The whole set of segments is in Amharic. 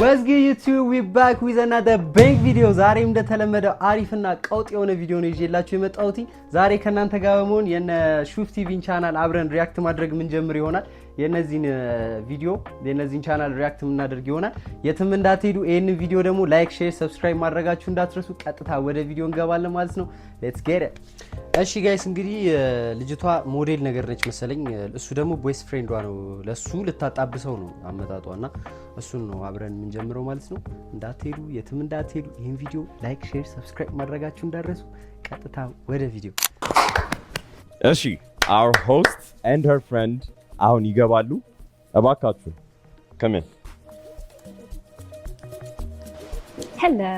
What's good YouTube? We back with another big video. ዛሬም እንደተለመደው አሪፍና ቀውጥ የሆነ ቪዲዮ ነው ይዤላችሁ የመጣሁት። ዛሬ ከናንተ ጋር በመሆን የነ ሹፍ ቲቪን ቻናል አብረን ሪአክት ማድረግ ምን ጀምር ይሆናል። የነዚህን ቪዲዮ የነዚህን ቻናል ሪአክት ምናደርግ ይሆናል። የትም እንዳትሄዱ። ይሄንን ቪዲዮ ደግሞ ላይክ፣ ሼር፣ ሰብስክራይብ ማድረጋችሁ እንዳትረሱ። ቀጥታ ወደ ቪዲዮ እንገባለን ማለት ነው። ሌትስ ጌት ኢት። እሺ ጋይስ እንግዲህ ልጅቷ ሞዴል ነገር ነች መሰለኝ። እሱ ደግሞ ቦይስ ፍሬንዷ ነው። ለሱ ልታጣብሰው ነው አመጣጧና እሱን ነው አብረን ምን ጀምረው ማለት ነው። እንዳትሄዱ፣ የትም እንዳትሄዱ። ይሄን ቪዲዮ ላይክ፣ ሼር፣ ሰብስክራይብ ማድረጋችሁ እንዳትረሱ። ቀጥታ ወደ ቪዲዮ። እሺ our host and her friend አሁን ይገባሉ። እባካችሁ come in. Hello.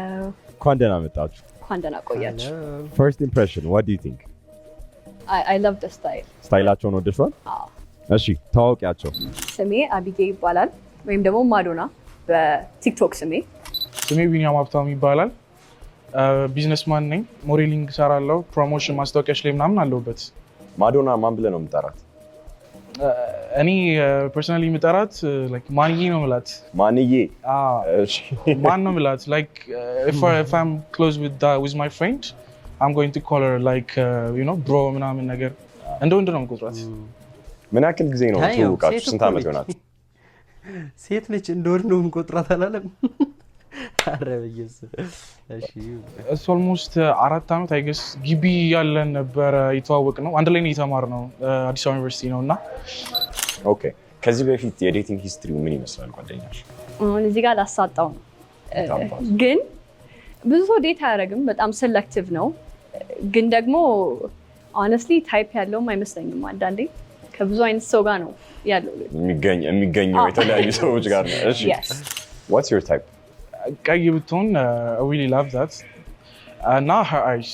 እንኳን ደህና መጣችሁ። እንኳን ደህና ቆያችሁ። First impression, what do you think? I love the style. ስታይላቸውን ወደድሽዋል? አዎ። እሺ ታዋቂያቸው። ስሜ አቢጌ ይባላል ወይም ደግሞ ማዶና በቲክቶክ ስሜ ቢኒያም ሀብታሙ ይባላል። ቢዝነስማን ነኝ። ሞዴሊንግ ሰራለሁ። ፕሮሞሽን ማስታወቂያዎች ላይ ምናምን አለሁበት። ማዶና ማን ብለህ ነው የምጠራት? እኔ ፐርሰናሊ የምጠራት ላይክ ማንዬ ነው የምላት። ማንዬ? እሺ ማን ነው የምላት ላይክ if I'm close with my friend I'm going to call her like you know bro ምናምን ነገር እንደ ወንድ ነው የምቆጥራት። ምን ያክል ጊዜ ነው ትውውቃችሁ? ስንት ዓመት ይሆናል? ሴት ነች እንደወንድ ነው የምቆጥራት አላለም? አረ በየስ እሺ እሱ ኦልሞስት 4 ዓመት አይ ገስ ግቢ ያለን ነበር የተዋወቅ ነው። አንድ ላይ ነው የተማርነው አዲስ አበባ ዩኒቨርሲቲ ነውና። ኦኬ ከዚህ በፊት የዴቲንግ ሂስትሪው ምን ይመስላል ጓደኛሽ? እዚህ ጋር ላሳጣው ነው ግን ብዙ ሰው ዴት አያደርግም። በጣም ሴሌክቲቭ ነው ግን ደግሞ honestly ታይፕ ያለውም አይመስለኝም። አንዳንዴ ከብዙ አይነት ሰው ጋር ነው ያለው የሚገኘው የተለያዩ ሰዎች ጋር ነው። እሺ what's your type? ቀይ ብትሆን I really love that እና her eyes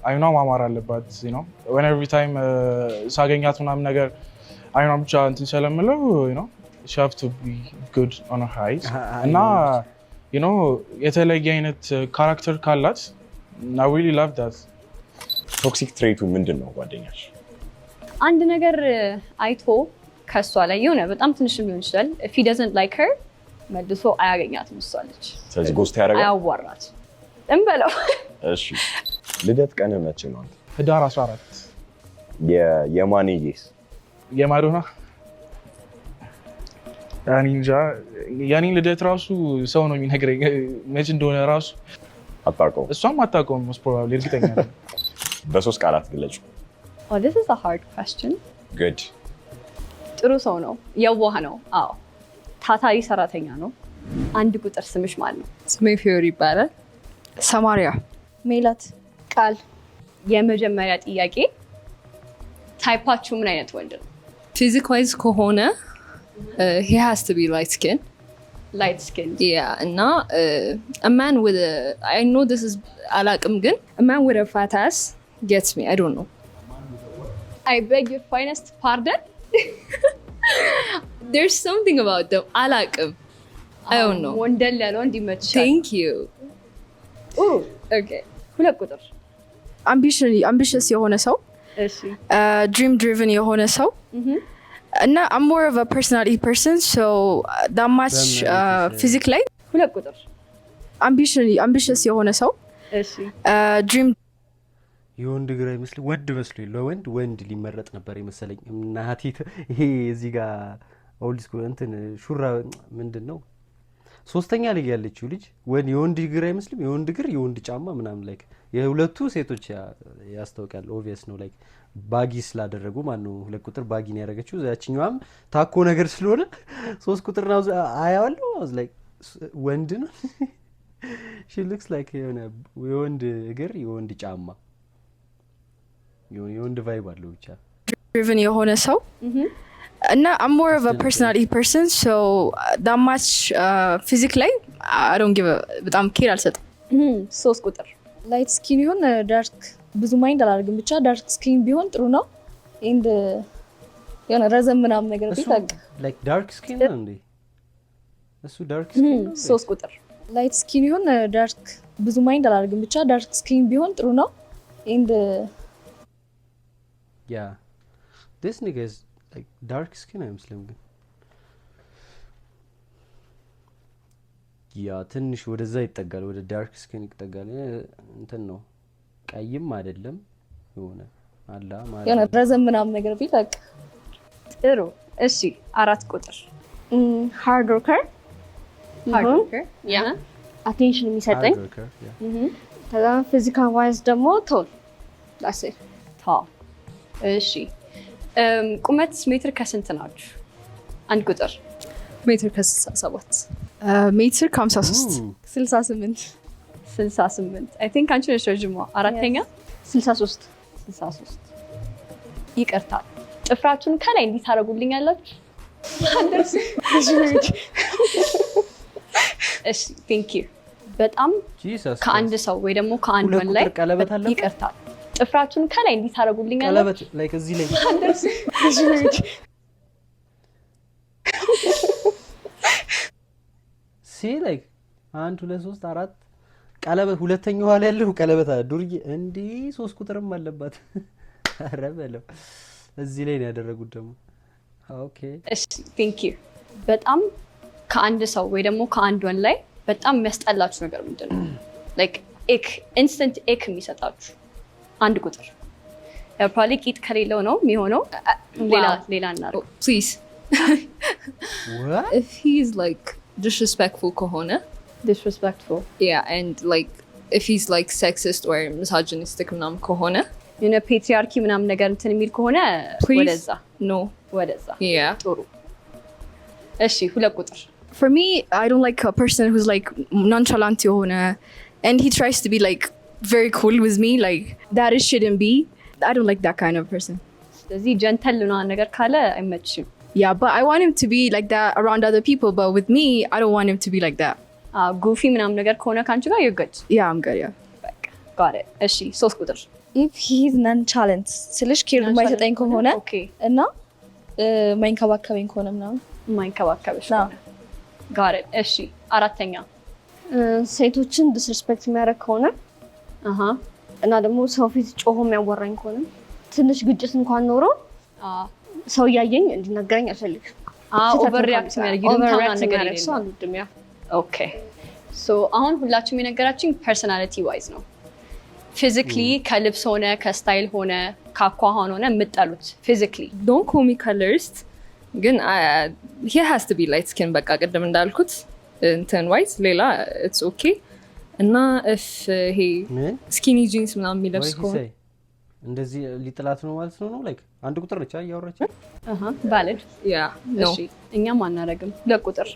አይኗ ማማር አለባት you know when every time ሳገኛት ምናምን ነገር አይኗ ብቻ እንትን ስለምለው you know she have to be good on her eyes እና you know የተለየ አይነት ካራክተር ካላት I really love that። ቶክሲክ ትሬቱ ምንድን ነው ጓደኛሽ? አንድ ነገር አይቶ ከሷ ላይ የሆነ በጣም ትንሽም ሊሆን ይችላል if he doesn't like her መልሶ አያገኛትም እሷ ልጅ። ስለዚህ ጎስት ያደርጋል፣ አያዋራት እንበለው። እሺ ልደት ቀን መቼ ነው? ህዳር 14። የማንዬስ? የማዶና እንጃ ያኔ ልደት ራሱ ሰው ነው የሚነግረኝ መቼ እንደሆነ ራሱ አታውቀውም? እሷም አታውቀውም most probably እርግጠኛ ነኝ። በሶስት ቃላት ግለጭ። Oh, this is a hard question. Good. ጥሩ ሰው ነው፣ የዋህ ነው። አዎ ታታሪ ሰራተኛ ነው። አንድ ቁጥር ስምሽ ማን ነው? ስሜ ፊዮሪ ይባላል። ሰማሪያ። ሜላት። ቃል። የመጀመሪያ ጥያቄ ታይፓችሁ ምን አይነት ወንድ ነው? ፊዚክ ዋይዝ ከሆነ he has to be light skin. Light skin. Yeah, እና a man with I know this is አላቅም ግን a man with a fat ass gets me. I don't know. I beg your finest pardon? There's something about them. አላቅም. I don't know. ወንደል ያለው እንዲመችሽ። Thank you. Okay. ሁለት ቁጥር ambitious የሆነ ሰው፣ እሺ dream driven የሆነ ሰው እና I'm more of a personality person so that much physique ላይ ሁለት ቁጥር ambitious የሆነ ሰው፣ እሺ dream የወንድ ግራ ይመስል ወድ መስሎ ወንድ ሊመረጥ ነበር ይመስለኝ። እናቴ ይሄ እዚህ ጋር ኦልድ ስኩል እንትን ሹራ ምንድነው ሶስተኛ ላይ ያለችው ልጅ የወንድ ግራ አይመስልም? የወንድ ግር የወንድ ጫማ ምናምን ላይክ የሁለቱ ሴቶች ያስታውቃል። ኦብቪየስ ነው ላይክ ባጊ ስላደረጉ ማን ነው ሁለት ቁጥር ባጊ ነው ያደረገችው። ያቺኛዋም ታኮ ነገር ስለሆነ ሶስት ቁጥር ነው አያዋለው ላይክ ወንድ ነው። she looks like የወንድ እግር የወንድ ጫማ የወንድ ቫይብ አለው ብቻ driven የሆነ ሰው እና I'm more of a personality person so that much physique ላይ I don't give a በጣም ኬር አልሰጥም። ሶስት ቁጥር ላይት ስኪን ይሁን ዳርክ ብዙ ማይንድ አላደርግም። ብቻ ዳርክ ስኪን ቢሆን ጥሩ ነው። ኤንድ የሆነ ረዘም ምናምን ነገር ቢታቅ ላይክ ዳርክ ስኪን ነው እንዴ? እሱ ዳርክ ስኪን ሶስት ቁጥር ላይት ስኪን ይሁን ዳርክ ብዙ ማይንድ አላደርግም። ብቻ ዳርክ ስኪን ቢሆን ጥሩ ነው። ኤንድ yeah this nigga is like dark skin አይመስልም ግን ያ ትንሽ ወደዛ ይጠጋል ወደ ዳርክ ስኪን ይጠጋል እንትን ነው ቀይም አይደለም የሆነ አላ ማለት የሆነ ረዘም ምናምን ነገር ቢላቅ ጥሩ እሺ 4 ቁጥር ሃርድ ወርከር ያ አቴንሽን የሚሰጠኝ ከዛ ፊዚካል ዋይዝ ደግሞ ቶል ዳሴ ታ እሺ ቁመት ሜትር ከስንት ናችሁ? 1 ቁጥር ሜትር ከ67 ሜትር ከ53 68 አይ ቲንክ አንቺ ነሽ ረጅሟ አራተኛ 63 ይቅርታ ጥፍራችሁን ከላይ እንዲህ ታደርጉልኛላችሁ አንደርስ እሺ ቴንክ ዩ በጣም ከአንድ ሰው ወይ ደግሞ ከአንድ ወን ላይ ይቅርታ ጥፍራችሁን ከላይ እንዲህ ታደርጉልኛላችሁ ቀለበት ላይክ እዚህ ላይ አንደርስ ሲ ላይክ 1 2 3 4 ቀለበት ሁለተኛው ላይ ያለው ቀለበት ዱርዬ እንዴ 3 ቁጥርም አለባት ኧረ በለው እዚህ ላይ ነው ያደረጉት ደግሞ ኦኬ እሺ ቴንክ ዩ በጣም ከአንድ ሰው ወይ ደግሞ ከአንድ ወን ላይ በጣም የሚያስጠላችሁ ነገር ምንድነው ላይክ ኢንስታንት ኤክ የሚሰጣችሁ 1 ቁጥር ፕሮባብሊ ቂጥ ከሌለው ነው የሚሆነው ሌላ እናድርግ please what if he's like disrespectful ከሆነ disrespectful yeah and like if he's like sexist or misogynistic ምናምን ከሆነ የሆነ ፔትሪያርኪ ምናምን ነገር እንትን የሚል ከሆነ ወደዛ no ወደዛ yeah ጥሩ እሺ 2 ቁጥር for me I don't like a person who's like nonchalant የሆነ and he tries to be like very cool with me like that it shouldn't be I don't like that kind of person ስለዚህ ጀንተል ነው ነገር ካለ አይመችም yeah but I want him to be like that around other people but with me I don't want him to be like that ጉፊ ምናምን ነገር ከሆነ ካንቺ ጋር you're good yeah I'm good yeah በቃ got it እሺ 3 ቁጥር if he's non-chalant ስልሽ ኬር የማይሰጠኝ ከሆነ እና ማይንከባከበኝ ከሆነ ምናምን ማይንከባከበሽ ከሆነ got it እሺ አራተኛ ሴቶችን ዲስሪስፔክት የሚያደርግ ከሆነ እና ደግሞ ሰው ፊት ጮሆ የሚያወራኝ ከሆነ ትንሽ ግጭት እንኳን ኖሮ ሰው እያየኝ እንዲነገረኝ አልፈልግም ኦቨር ሪአክት የሚያደርግ ኦኬ ሶ አሁን ሁላችሁም የነገራችሁኝ ፐርሰናሊቲ ዋይዝ ነው ፊዚካሊ ከልብስ ሆነ ከስታይል ሆነ ካኳኋን ሆነ የምጠሉት ፊዚካሊ don't call me colorist ግን he has to be light skin በቃ ቅድም እንዳልኩት እንትን white ሌላ it's okay እና if he skinny jeans ምናምን የሚለብስ ከሆነ እንደዚህ ሊጥላት ነው ማለት ነው ላይክ 1 ቁጥር ብቻ ያወራች valid yeah no እሺ እኛም አናረግም 2 ቁጥር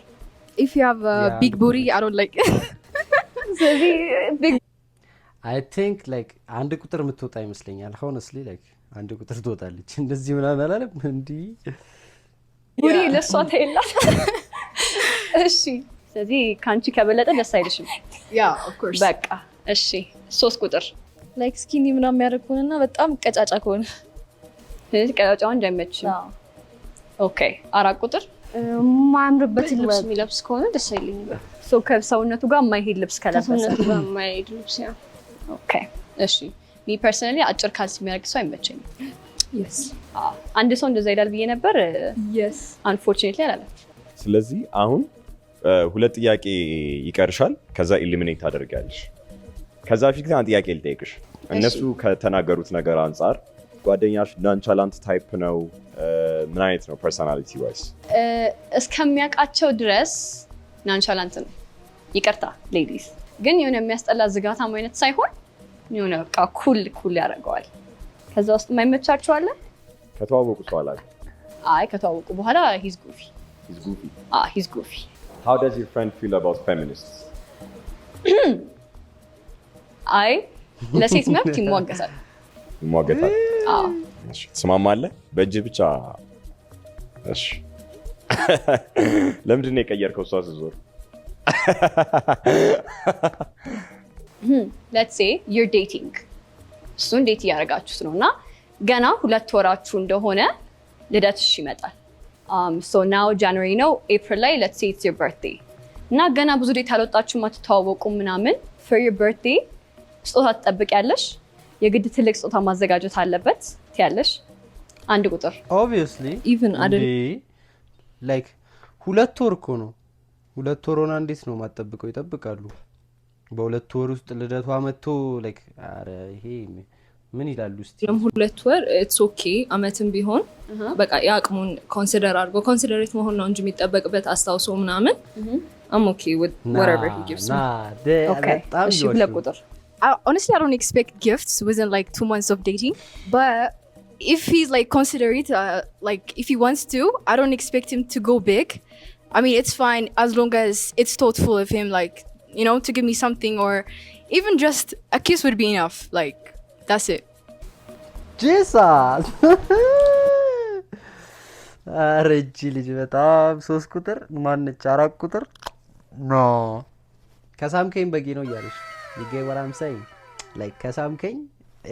if you have a big booty I don't like big I think like 1 ቁጥር የምትወጣ ይመስለኛል honestly like 1 ቁጥር ትወጣለች እንደዚህ ምናምን አላለም እንዴ ቡሪ ለሷ ተይላት እሺ ስለዚህ ካንቺ ከበለጠ ደስ አይልሽም yeah of course በቃ እሺ 3 ቁጥር ላይክ ስኪኒ ምናምን የሚያደርግ ከሆነና በጣም ቀጫጫ ከሆነ ስለዚህ ቀጫጫውን እንዳይመችም ኦኬ 4 ቁጥር ማምርበት ልብስ የሚለብስ ከሆነ ደስ አይልኝም ሶ ከሰውነቱ ጋር የማይሄድ ልብስ ከለበሰ ከሰውነቱ ጋር የማይሄድ ልብስ ያ ኦኬ እሺ ሚ ፐርሰናሊ አጭር ካልሲ የሚያደርግ ሰው አይመቸኝም yes አንድ ሰው እንደዛ ይላል ብዬ ነበር yes unfortunately አላለም ስለዚህ አሁን 2 ጥያቄ ይቀርሻል ከዛ ኢሊሚኔት ታደርጋለሽ ከዛ ፊት ግን አንድ ጥያቄ ልጠይቅሽ እነሱ ከተናገሩት ነገር አንፃር ጓደኛሽ ናንቻላንት ታይፕ ነው ምን አይነት ነው ፐርሰናሊቲ ዋይስ እስከሚያውቃቸው ድረስ ናንቻላንት ነው ይቅርታ ሌዲስ ግን የሆነ የሚያስጠላ ዝጋታም አይነት ሳይሆን የሆነ በቃ ኩል ያደርገዋል ከዛ ውስጥ የማይመቻቸው አለ ከተዋወቁ ሰው አላለ አይ ከተዋወቁ በኋላ he's goofy he's goofy how does your friend feel about feminists አይ ለሴት መብት ይሟገታል እሺ ትስማማለህ በእጅ ብቻ እሺ ለምንድን ነው የቀየርከው እሷ ስትዞር let's say you're dating እሱን ዴት እያደረጋችሁት ነው እና ገና 2 ወራችሁ እንደሆነ ልደትሽ ይመጣል so now January ነው April ላይ let's say it's your birthday እና ገና ብዙ ዴት አልወጣችሁም አትተዋወቁም ምናምን for your birthday ስጦታ ትጠብቂያለሽ የግድ ትልቅ ስጦታ ማዘጋጀት አለበት ትያለሽ 1 ቁጥር obviously even other like 2 ወር እኮ ነው 2 ወር ሆና እንዴት ነው ማጠብቀው? ይጠብቃሉ። በ2 ወር ውስጥ ልደቷ መጥቶ ላይክ አረ ይሄ ምን ይላሉ እስቲ? 2 ወር ኢትስ ኦኬ። አመትም ቢሆን በቃ የአቅሙን ኮንሲደር አድርጎ ኮንሲደሬት መሆን ነው እንጂ የሚጠበቅበት አስታውሶ ምናምን I'm okay with whatever he gives me. Okay. እሺ ሁለት ቁጥር Honestly, I don't expect gifts within like 2 months of dating. But if he's like considerate, like if he wants to, I don't expect him to go big. I mean, it's fine as long as it's thoughtful of him, like, you know, to give me something or even just a kiss would be enough. Like, that's it. Jesus! አረጂ ልጅ በጣም 3 ቁጥር ማነች 4 ቁጥር ኖ ከሳምከኝ በቂ ነው እያለሽ ይገይ what I'm saying like ከሳምከኝ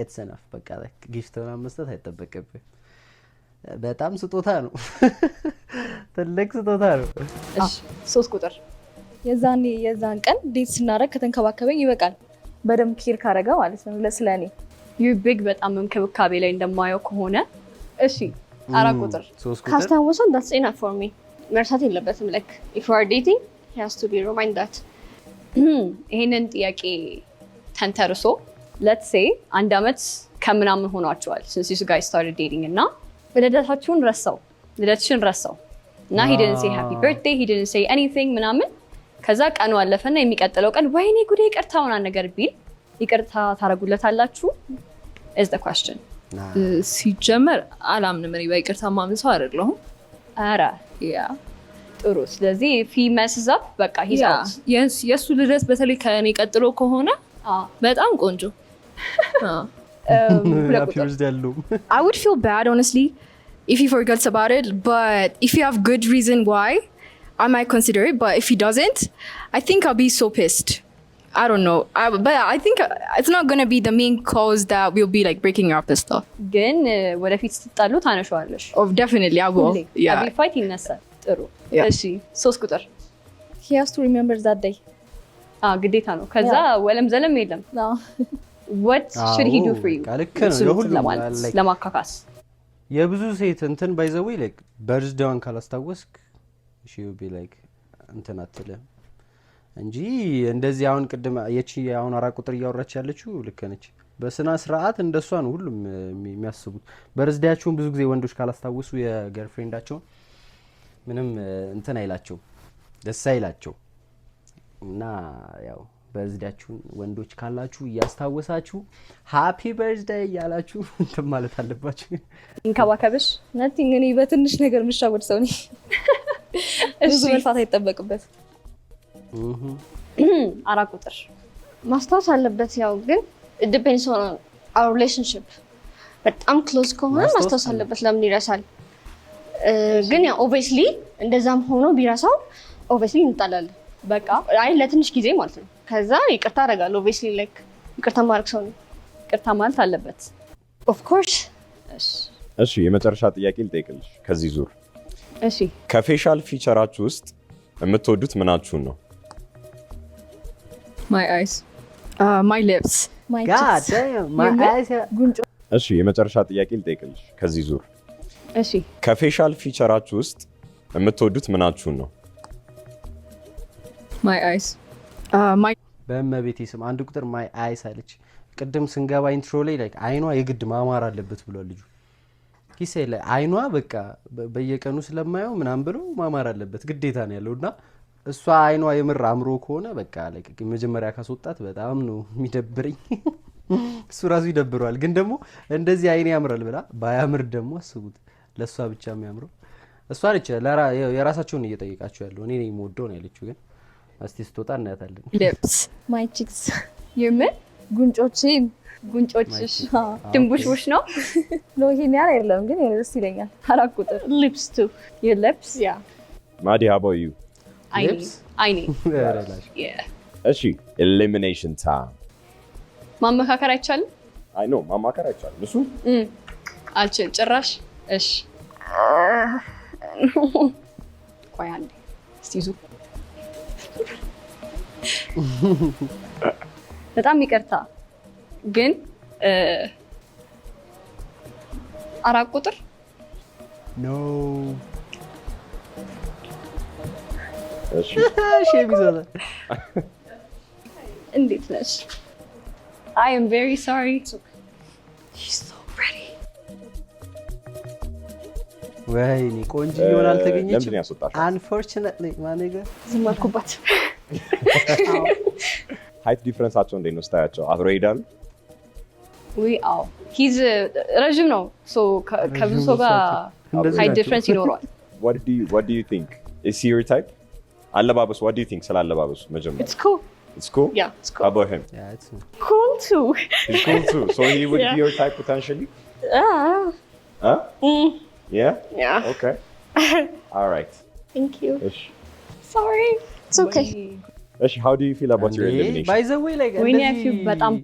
it's enough በቃ ጊፍት ምናምን መስጠት አይጠበቅብህ። በጣም ስጦታ ነው ትልቅ ስጦታ ነው። እሺ 3 ቁጥር የዛን ቀን ዴት ስናደርግ ከተንከባከበኝ ይበቃል። በደንብ ኬር ካረገ ማለት ነው ለስለኔ you big በጣም እንክብካቤ ላይ እንደማየው ከሆነ እሺ 4 ቁጥር 3 ቁጥር ካስታወሰው that's enough for me መርሳት የለበትም like if you are dating he has to be reminded that ይሄንን ጥያቄ ተንተርሶ let's say 1 አመት ከምናምን ሆኗቸዋል since you guys started dating እና ልደታችሁን ረሳው እና he didn't say happy birthday he didn't say anything ምናምን ከዛ ቀኑ አለፈና የሚቀጥለው ቀን ወይኔ ጉዴ ይቅርታ ምናምን ነገር ቢል ይቅርታ ታረጉለታላችሁ is the question። ሲጀመር አላምንም እኔ በይቅርታ ማምን ሰው አይደለሁም። አረ ያ ጥሩ። ስለዚህ if he messes up በቃ he's out። የሱ ልደት በተለይ ከኔ ቀጥሎ ከሆነ በጣም ቆንጆ I would feel bad honestly if he forgets about it, but if you have good reason why, I might consider it. But if he doesn't, I think I'll be so pissed. I don't know. But I think it's not going to be the main cause that we'll be like breaking up and stuff. ግን ወደፊት ስትጣሉ ታነሽዋለሽ? Oh, definitely I will. Yeah. Every fight ይነሳል። ጥሩ። እሺ 3 ቁጥር he has to remember that day. ግዴታ ነው። ከዛ ወለም ዘለም የለም። What should he do for you? ለማካካስ የብዙ ሴት እንትን by the way like በርዝዴዋን ካላስታወስክ she will be like እንትን አትልም እንጂ እንደዚህ አሁን ቅድም የቺ አሁን 4 ቁጥር እያወራች ያለችው ልክ ነች። በስነ ስርዓት እንደሷ ነው ሁሉም የሚያስቡት። በርዝዴያቸውን ብዙ ጊዜ ወንዶች ካላስታወሱ የገርፍሬንዳቸውን ምንም እንትን አይላቸው ደስ አይላቸው እና ያው በርዝዴያችሁን ወንዶች ካላችሁ እያስታወሳችሁ ሃፒ በርዝዴይ ያላችሁ እንትን ማለት አለባችሁ። እንከባከብሽ nothing እኔ በትንሽ ነገር ምሻወድ ሰው ነኝ። ብዙ መልፋት አይጠበቅበት። 4 ቁጥር ማስታወስ አለበት። ያው ግን it depends on our relationship በጣም close ከሆነ ማስታወስ አለበት። ለምን ይረሳል? ግን ያው obviously እንደዛም ሆኖ ቢረሳው obviously እንጣላለን። በቃ አይ ለትንሽ ጊዜ ማለት ነው። ከዛ ይቅርታ አደርጋለሁ obviously like ይቅርታ ማድረግ ሰው ነው። ይቅርታ ማለት አለበት of course። እሺ የመጨረሻ ጥያቄ ልጠይቅልሽ ከዚህ ዙር። እሺ ከፌሻል ፊቸራችሁ ውስጥ የምትወዱት ምናችሁን ነው? my eyes, my lips, my God damn my eyes. ጉንጮ። እሺ የመጨረሻ ጥያቄ ልጠይቅልሽ ከዚህ ዙር። እሺ ከፌሻል ፊቸራችሁ ውስጥ የምትወዱት ምናችሁን ነው? my eyes, my በመቤቴ ስም 1 ቁጥር my eyes አለች። ቅድም ስንገባ ኢንትሮ ላይ like አይኗ የግድ ማማር አለበት ብሏል ልጁ። ኪሴ ላይ አይኗ በቃ በየቀኑ ስለማየው ምናምን ብሎ ማማር አለበት ግዴታ ነው ያለውና እሷ አይኗ የምር አምሮ ከሆነ በቃ like መጀመሪያ ካስወጣት በጣም ነው የሚደብረኝ። እሱ ራሱ ይደብረዋል። ግን ደግሞ እንደዚህ አይኔ ያምራል ብላ ባያምር ደግሞ አስቡት ለሷ ብቻ የሚያምረው እሷ ነች። የራሳቸውን እየጠየቃቸው ያለው እኔ ነኝ የምወደው ነው ያለችው። ግን እስቲ ስትወጣ እናያታለን። lips, my cheeks የምን ጉንጮቼን ጉንጮችሽ ድንቡሽቡሽ ነው? ነው ይሄን ያህል አይደለም ግን ደስ ይለኛል። 4 ቁጥር lips too your lips yeah ማዲ how about you? አይኔ yeah እሺ elimination time ማመካከር አይቻልም? አይ ኖ ማማከር አይቻልም እሱ አልችል ጭራሽ። እሺ ቆይ አንዴ እስቲ ዙ በጣም ይቅርታ ግን 4 ቁጥር no እሺ ሼም ይዞታል። እንዴት ነሽ? I am very sorry. She's so pretty. ወይኔ ቆንጆ ይሆን አልተገኘችም። ለምንድን ነው ያስወጣሽው? Unfortunately ማኔጋ ዝም አልኩባት። ሃይት ዲፍረንሳቸው እንዴት ነው ስታያቸው? አብረው ይሄዳሉ? አዎ ሂዝ ረዥም ነው። ከብዙ ሰው ጋር ሃይት ዲፍረንስ ይኖረዋል። What do you think? Is he your type? አለባበሱ what do you think ስለ አለባበሱ መጀመሪያ? It's cool. It's cool? Yeah, it's cool. How about him? Yeah, it's Cool too. He's cool too. So he would Yeah. be your type potentially? Ah. Huh? Yeah? Yeah. Okay. All right. Thank you. Ish. Sorry. It's okay. Ish, how do you feel about your elimination? By the way like ወይኔ ያፊው በጣም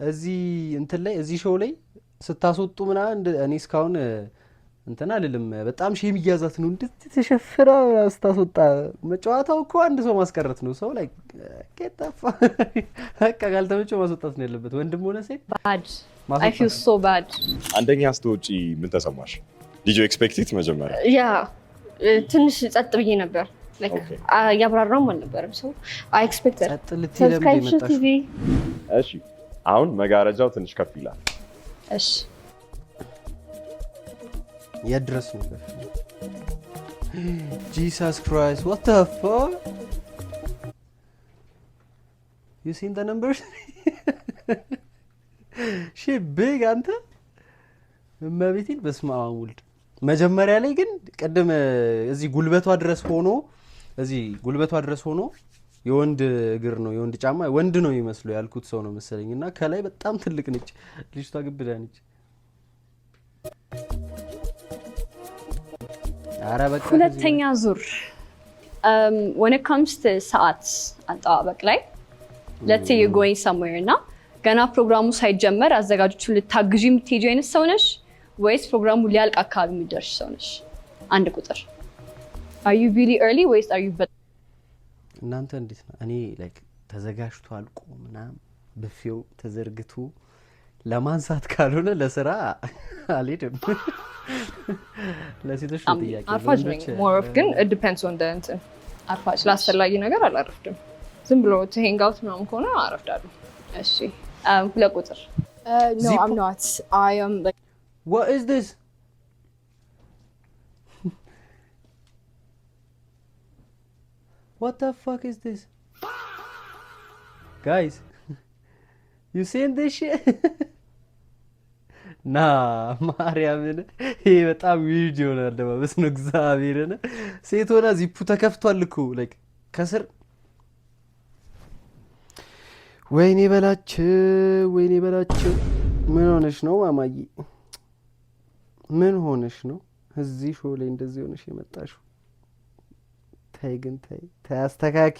እዚህ እንትን ላይ እዚህ ሾው ላይ ስታስወጡ ምናምን እኔ እስካሁን እንትን አልልም። በጣም ሼም እያዛት ነው እንደዚህ ተሸፍራ ስታስወጣ። መጫወታው እኮ አንድ ሰው ማስቀረት ነው። ሰው ላይ ከጠፋ በቃ ካልተመቸው ማስወጣት ነው ያለበት። ወንድም ሆነ ሴት bad. I feel so bad. አንደኛ ስትወጪ ምን ተሰማሽ? Did you expect it መጀመሪያ? ያ ትንሽ ጸጥ ብዬ ነበር። like Okay. ያብራራም አልነበረም። so I expected ጸጥ ልትይ ለምን Subscribe to መጣሽ? TV እሺ አሁን መጋረጃው ትንሽ ከፍ ይላል። እሺ የድረስ ነበር። Jesus Christ, what the fuck? You seen the numbers? She big አንተ እመቤቴን በስመ አብ ወልድ። መጀመሪያ ላይ ግን ቀደም እዚህ ጉልበቷ ድረስ ሆኖ የወንድ እግር ነው የወንድ ጫማ ወንድ ነው ይመስለው ያልኩት ሰው ነው መሰለኝና ከላይ በጣም ትልቅ ነች ልጅቷ ግብዳ ነች። አረ በቃ ሁለተኛ ዙር when it comes to ሰዓት አጠባበቅ ላይ let's say you're going somewhere እና ገና ፕሮግራሙ ሳይጀመር አዘጋጆቹን ልታግዢ የምትሄጂው አይነት ሰው ነሽ ወይስ ፕሮግራሙ ሊያልቅ አካባቢ የምትደርሽ ሰው ነሽ? አንድ ቁጥር are you really early ወይስ are you እናንተ እንዴት ነው? እኔ ላይክ ተዘጋጅቶ አልቆ ምናምን በፊው ተዘርግቶ ለማንሳት ካልሆነ ለስራ አልሄድም። ለሴቶች ነው ጥያቄ። አርፋጅ ነኝ more of ግን it depends on the እንትን አርፋጅ ላስፈላጊ ነገር አላረፍድም። ዝም ብሎ to hang out ምናምን ከሆነ አረፍዳለሁ። እሺ ሁለት ቁጥር No, Zippo? I'm not. I am like What is this? What the fuck is this? Guys, you seen this shit? ና ማርያምን ይሄ በጣም ዊርድ ይሆናል አለባበስ ነው። እግዚአብሔርን ሴት ሆና ዚፑ ተከፍቷል እኮ ላይክ ከስር ወይኔ በላቸው። ምን ሆነሽ ነው ማማዬ? ምን ሆነሽ ነው እዚህ ሾው ላይ እንደዚህ ሆነሽ የመጣሽው? ታይ ግን ታይ አስተካኪ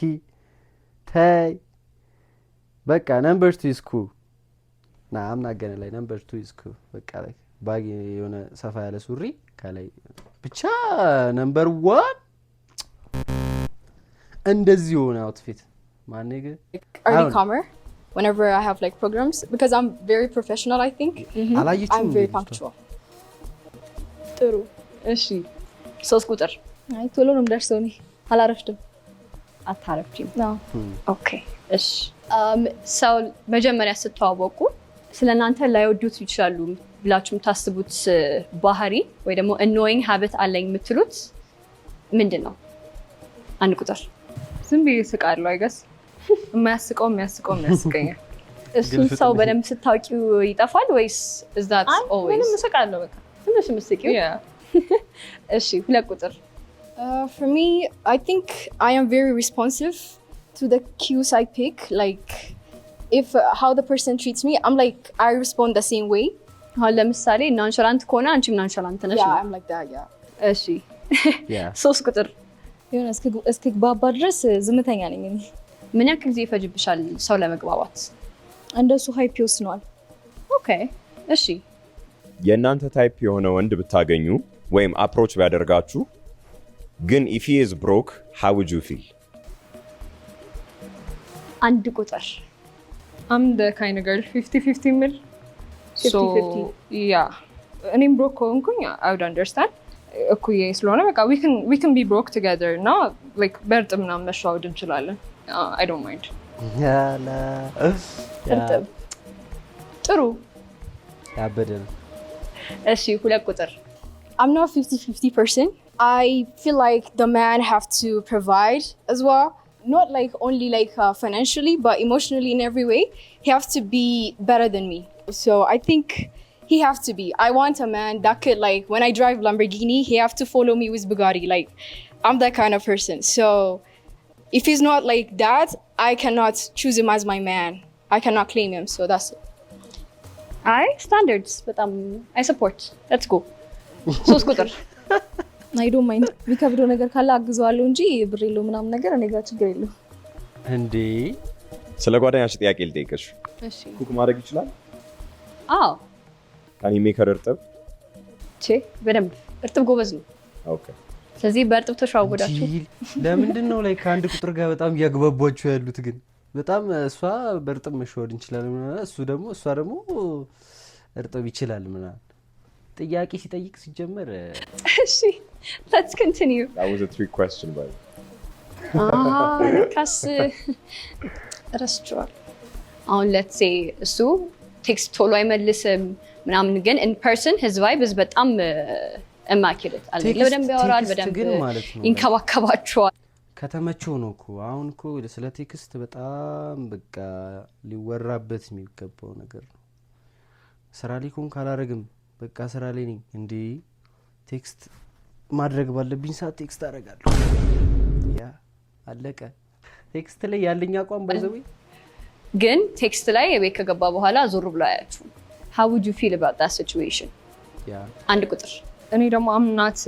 ታይ። በቃ ነምበር 2 is cool. I'm not gonna lie, number 2 is cool. በቃ ላይ ባግ የሆነ ሰፋ ያለ ሱሪ ከላይ ብቻ ነምበር 1 እንደዚህ የሆነ አውትፊት ማነገ early comer whenever I have like programs because I'm very professional, I think. አላየችም። I'm very punctual. ጥሩ እሺ 3 ቁጥር አይ ቶሎ ነው የምደርሰው እኔ አላረፍድም። አታረፍጂም? አዎ ኦኬ እሺ ሰው መጀመሪያ ስትተዋወቁ ስለናንተ ላይወዱት ይችላሉ ብላችሁ የምታስቡት ባህሪ ወይ ደግሞ annoying habit አለኝ የምትሉት ምንድን ነው? አንድ ቁጥር ዝም ብዬ ስቃለሁ አይገስ የሚያስቀው የሚያስቀኛል። እሱን ሰው በደንብ ስታውቂው ይጠፋል ወይስ is that always? ምንም ስቃለሁ በቃ ትንሽ ምስቂው። እሺ ሁለት ቁጥር For me, I think I am very responsive to the cues I pick. Like, if how the person treats me, I'm like, I respond the same way. አሁን ለምሳሌ ናንሸላንት ከሆነ አንቺም ናንሸላንት ነሽ። Yeah, I'm like that, yeah. እሺ 3 ቁጥር የሆነ እስክግባባ ድረስ ዝምተኛ ነኝ እኔ። ምን ያክል ጊዜ ይፈጅብሻል ሰው ለመግባባት? እንደሱ ሃይፕ ይወስነዋል። ኦኬ እሺ የእናንተ ታይፕ የሆነ ወንድ ብታገኙ ወይም አፕሮች ቢያደርጋችሁ ግን if he is broke, how would you feel? አንድ ቁጥር I'm the kind of girl 50-50 የሚል 50-50. yeah እኔም ብሮክ ከሆንኩኝ I would understand እኩዬ ስለሆነ በቃ we can be broke together እና like በእርጥብ ምናምን መሸዋወድ እንችላለን። I don't mind። ያላ እርጥብ ጥሩ ያበደ ነው። እሺ 2 ቁጥር I'm not 50-50 person. I feel like the man have to provide as well. Not like only like financially, but emotionally in every way. He has to be better than me. So I think he have to be. I want a man that could like, when I drive Lamborghini, he have to follow me with Bugatti. Like, I'm that kind of person. So if he's not like that, I cannot choose him as my man. I cannot claim him. So that's it. አይ ስታንዳርድስ በጣም አይ ሰፖርት ሌትስ ጎ 3 ቁጥር አይ ዶንት ማይንድ የሚከብደው ነገር ካለ አግዘዋለሁ እንጂ ብር የለው ምናምን ነገር እኔ ጋር ችግር የለው። እንዴ ስለ ጓደኛሽ ጥያቄ ልጠይቅሽ። እሺ ኩክ ማድረግ ይችላል? አዎ ካን ዩ ሜክ ሄር እርጥብ? በደንብ እርጥብ ጎበዝ ነው። ኦኬ ስለዚህ በእርጥብ ተሸዋወዳችሁ። ለምንድን ነው ላይ ከአንድ ቁጥር ጋር በጣም እያግባቧችሁ ያሉት ግን? በጣም እሷ በእርጥብ መሸወድ እንችላለን ምናምን እሷ ደግሞ እርጥብ ይችላል ምናምን ጥያቄ ሲጠይቅ ሲጀመር እሺ let's continue that was a 3 question by ካስ ረስቷል። አሁን let's say እሱ ቴክስት ቶሎ አይመልስም ምናምን ግን in person his vibe is በጣም immaculate አለ በደንብ ያወራል በደንብ ይንከባከባቸዋል። ከተመቸው ነው እኮ አሁን እኮ ስለ ቴክስት በጣም በቃ ሊወራበት የሚገባው ነገር ነው። ስራ ላይ ኮን ካላረግም በቃ ስራ ላይ ነኝ እንዴ ቴክስት ማድረግ ባለብኝ ሰዓት ቴክስት አደርጋለሁ። ያ አለቀ። ቴክስት ላይ ያለኝ አቋም ባይዘው ግን ቴክስት ላይ የቤት ከገባ በኋላ ዞር ብሎ አያችሁ። how would you feel about that situation? ያ አንድ ቁጥር እኔ ደግሞ አምናት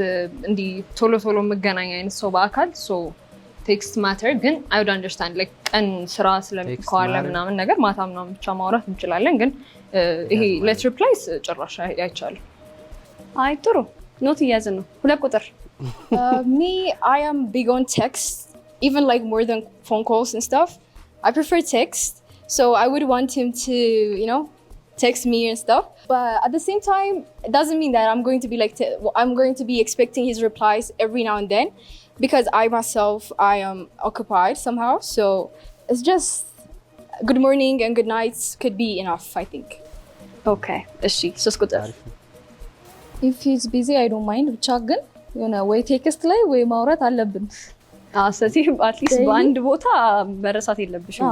እንዲ ቶሎ ቶሎ መገናኛ አይነት ሰው በአካል ሶ ቴክስት ማተር ግን I would understand like ቀን ስራ ስለሚከዋለ ምናምን ነገር ማታ ምናምን ብቻ ማውራት እንችላለን ግን ይሄ ሌት ሪፕላይስ ጭራሽ አይቻልም። አይ ጥሩ ኖት እያዝን ነው። 2 ቁጥር Me, I am big on text, even like more than phone calls and stuff. I prefer text, so I would want him to, text me and stuff. But at the same time, it doesn't mean that I'm going to be like, I'm going to be expecting his replies every now and then, because I myself, I am occupied somehow. So it's just good morning and good night could be enough, I think. Okay, እሺ 3 ቁጥር if he's busy I don't mind ብቻ ግን የሆነ ወይ ቴክስት ላይ ወይ ማውራት አለብን። ስለዚህ አትሊስት በአንድ ቦታ መረሳት የለብሽም።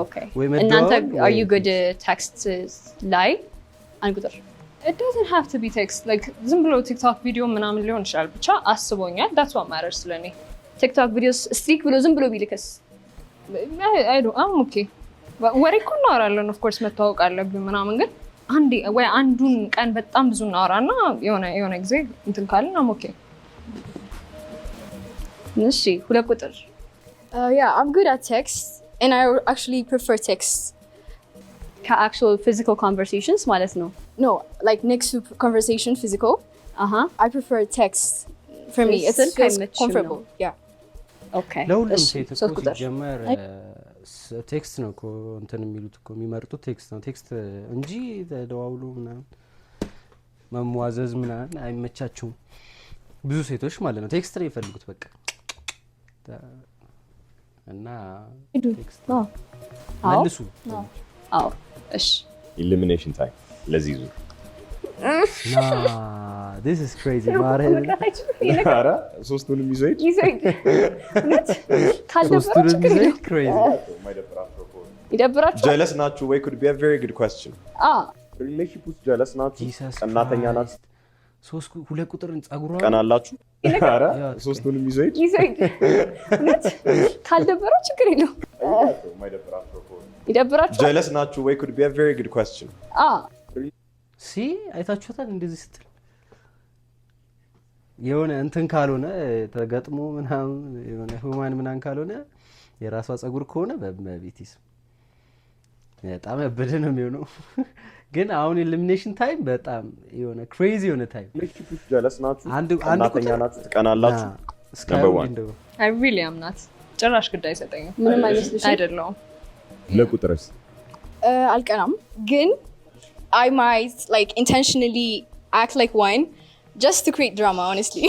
ኦኬ እናንተ are you good text ላይ አንድ ቁጥር it doesn't have to be text like ዝም ብሎ ቲክቶክ ቪዲዮ ምናምን ሊሆን ይችላል ብቻ አስቦኛል that's what matters ለኔ። ቲክቶክ ቪዲዮስ ስትሪክ ብሎ ዝም ብሎ ቢልክስ I don't I'm okay ወሬ እኮ እናወራለን ኦፍ ኮርስ መተዋወቅ አለብን ምናምን ግን አንዴ ወይ አንዱን ቀን በጣም ብዙ እናወራና የሆነ ጊዜ እንትን ካልን I'm okay። እሺ 2 ቁጥር Yeah, I'm good at text and I actually prefer text. ከአክቹዋል ፊዚካል ኮንቨርሴሽንስ ማለት ነው? No, like next to conversation physical. I prefer text. For me it's comfortable. Yeah. Okay. ለሁሉም ሴት እኮ ሲጀመር ቴክስት ነው እኮ እንትን የሚሉት እኮ የሚመርጡት ቴክስት ነው ቴክስት እንጂ ተደዋውሎ ምናምን መሟዘዝ ምናምን አይመቻቸውም ብዙ ሴቶች ማለት ነው። ቴክስት ነው የሚፈልጉት በቃ እና ቴክስት መልሱ። አዎ እሺ ኢሊሚኔሽን ታይም ለዚህ ዙር this is crazy ማረህ አረ ሶስቱንም ይዘይድ ሶስቱንም ይዘይድ crazy ይደብራችሁ ጀለስ ናችሁ ወይ could be a very good question ሪሌሽንሺፕ ውስጥ ጀለስ ናችሁ ቀናተኛ ናችሁ 2 ቁጥርን ጸጉሯ ቀናላችሁ አረ ሶስቱንም ይዘይድ ካልደበረው ችግር የለው ይደብራችሁ ጀለስ ናችሁ ወይ could be a very good question አይታችሁታል እንደዚህ ስትል የሆነ እንትን ካልሆነ ተገጥሞ ምናምን የሆነ ሁማን ምናምን ካልሆነ የራሷ ጸጉር ከሆነ በቤቲስ በጣም ያበደ ነው የሚሆነው። ግን አሁን ኢሊሚኔሽን ታይም በጣም የሆነ ክሬዚ የሆነ ታይም ጀለስ ናችሁ ቀናተኛ ናችሁ ትቀናላችሁ number 1 I really am not ጭራሽ ግድ አይሰጠኝም ምንም አይመስልሽም አይደለም ለቁጥርስ አልቀናም ግን I might like intentionally act like one just to create drama, honestly.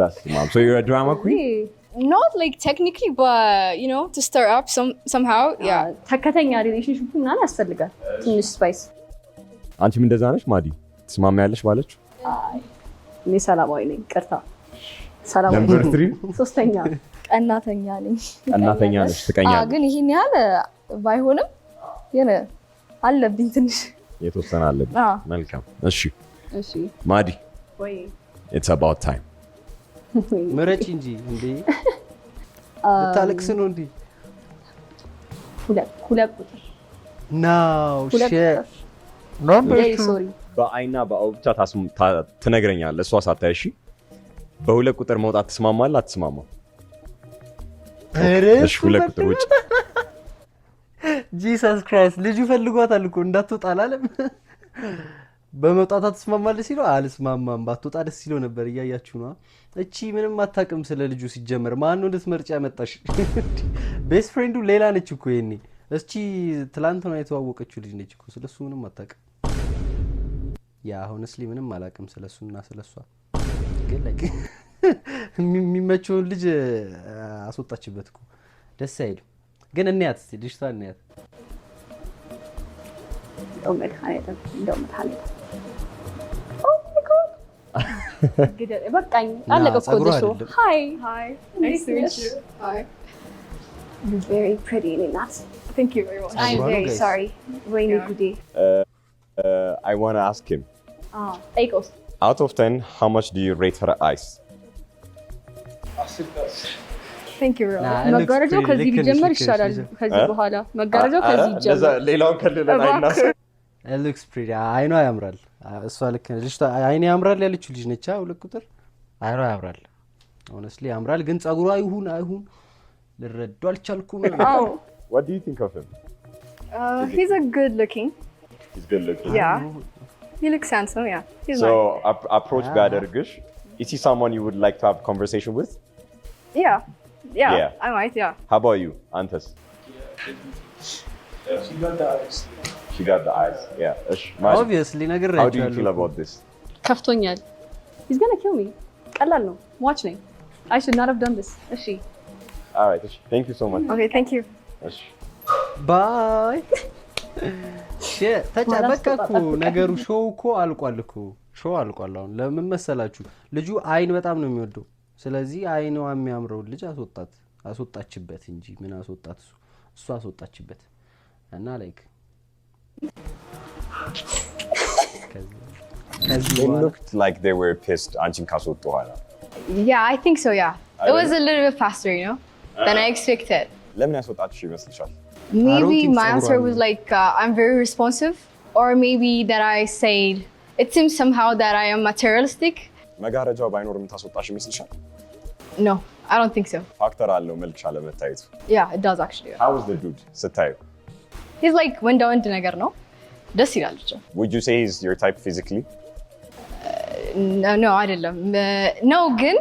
Best mom. So you're a drama queen? Not like technically, but you know, to stir up somehow. Yeah. ተከተኛ ሪሌሽንሺፕ ምናምን ያስፈልጋል ትንሽ ስፓይስ። አንቺም እንደዛ ነሽ ማዲ? ትስማሚያለሽ ባለችው? እኔ ሰላማዊ ነኝ። ቅርታ ሰላማዊ ነምበር 3 ሶስተኛ ቀናተኛ ነኝ። ቀናተኛ ነሽ፣ ትቀኛለሽ። ግን ይሄን ያህል ባይሆንም የነ አለብኝ ትንሽ የተወሰነ አለብኝ። መልካም። እሺ እሺ ማዲ ወይ it's about time. ምረጭ እንጂ እንዴ ልታለቅስ ነው እንዴ? ሁለት ቁጥር ናው ሼ ነምበር 2 በአይና በአው ብቻ ትነግረኛለህ እሷ ሳታይ። እሺ በሁለት ቁጥር መውጣት ትስማማለህ አትስማማም? እሺ ሁለት ቁጥር ውጭ። ጂሰስ ክራይስት ልጁ ፈልጓታል እኮ እንዳትወጣ አላለም። በመውጣት ትስማማለህ ሲለው አልስማማም፣ ባትወጣ ደስ ሲለው ነበር። እያያችሁ ነው። እቺ ምንም አታውቅም ስለ ልጁ ሲጀመር። ማን ነው እንድትመርጭ ያመጣሽ? ቤስት ፍሬንዱ ሌላ ነች እኮ የኔ። እስቺ ትላንት ነው የተዋወቀችው ልጅ ነች እኮ። ስለሱ ምንም አታውቅም። ያ ሆነስሊ ምንም አላውቅም ስለሱና ስለሷ። ግን ላይክ የሚመቸውን ልጅ አስወጣችበት እኮ። ደስ አይልም። ግን እንያት እስቲ ልጅቷን እንያት። እንደው መድኃኒት በቃኝ አለቀ እኮ ደሾ ሃይ nice to meet you Hi. you're very pretty Ninat. Thank you very much. I'm very sorry wayne goody I want to ask him Eikos out of 10 how much do you rate her eyes? Thank you very much. መጋረጃው ከዚህ ቢጀመር ይሻላል። ከዚህ በኋላ መጋረጃው ከዚህ ይጀምራል። ሌላውን ከልለን አይናስ it looks pretty አይኗ ያምራል። እሷ ልክ ነች። ልጅቷ አይኔ ያምራል ያለችው ልጅ ነች። ሁለት ቁጥር አይኗ ያምራል። honestly ያምራል። ግን ጸጉሯ አይሁን ልረዳው አልቻልኩም። What do you think of him? He's a good looking. He's good looking. Yeah. He looks handsome, yeah. He's So nice. approach Badergish. Is he someone you would like to have a conversation with? Yeah. Yeah. I might, yeah. How about you, Antas? She got the eyes. She got the eyes. Yeah. Obviously How do you feel about this? ከፍቶኛል። He's going to kill me. ቀላል ነው። Watch me. I should not have done this. እሺ All right. Thank you so much. Okay, thank you. Bye. በቃ እኮ ነገሩ ሾው እኮ አልቋል እኮ። ሾው አልቋል። አሁን ለምን መሰላችሁ? ልጁ አይን በጣም ነው የሚወደው። ስለዚህ አይኗ የሚያምረው ልጅ አስወጣችበት እንጂ ምን አስወጣት? እሱ አስወጣችበት እና ላይክ They looked like they were pissed. አንቺን ካስወጡ ኋላ Yeah, I think so, yeah. It was a little bit faster, you know, than I expected. ለምን ያስወጣችሽ ይመስልሻል? Maybe my answer was like, I'm very responsive, or maybe that I said, it seems somehow that I am materialistic. መጋረጃው ባይኖርም ታስወጣሽ ይመስልሻል? No, I don't think so. ፋክተር አለው መልክሽ አለመታየቱ። Yeah, it does actually. How is the dude ስታዩ? He's like ወንዳ ወንድ ነገር ነው። ደስ ይላል ብቻ። Would you say he's your type physically? No, አይደለም። No, ግን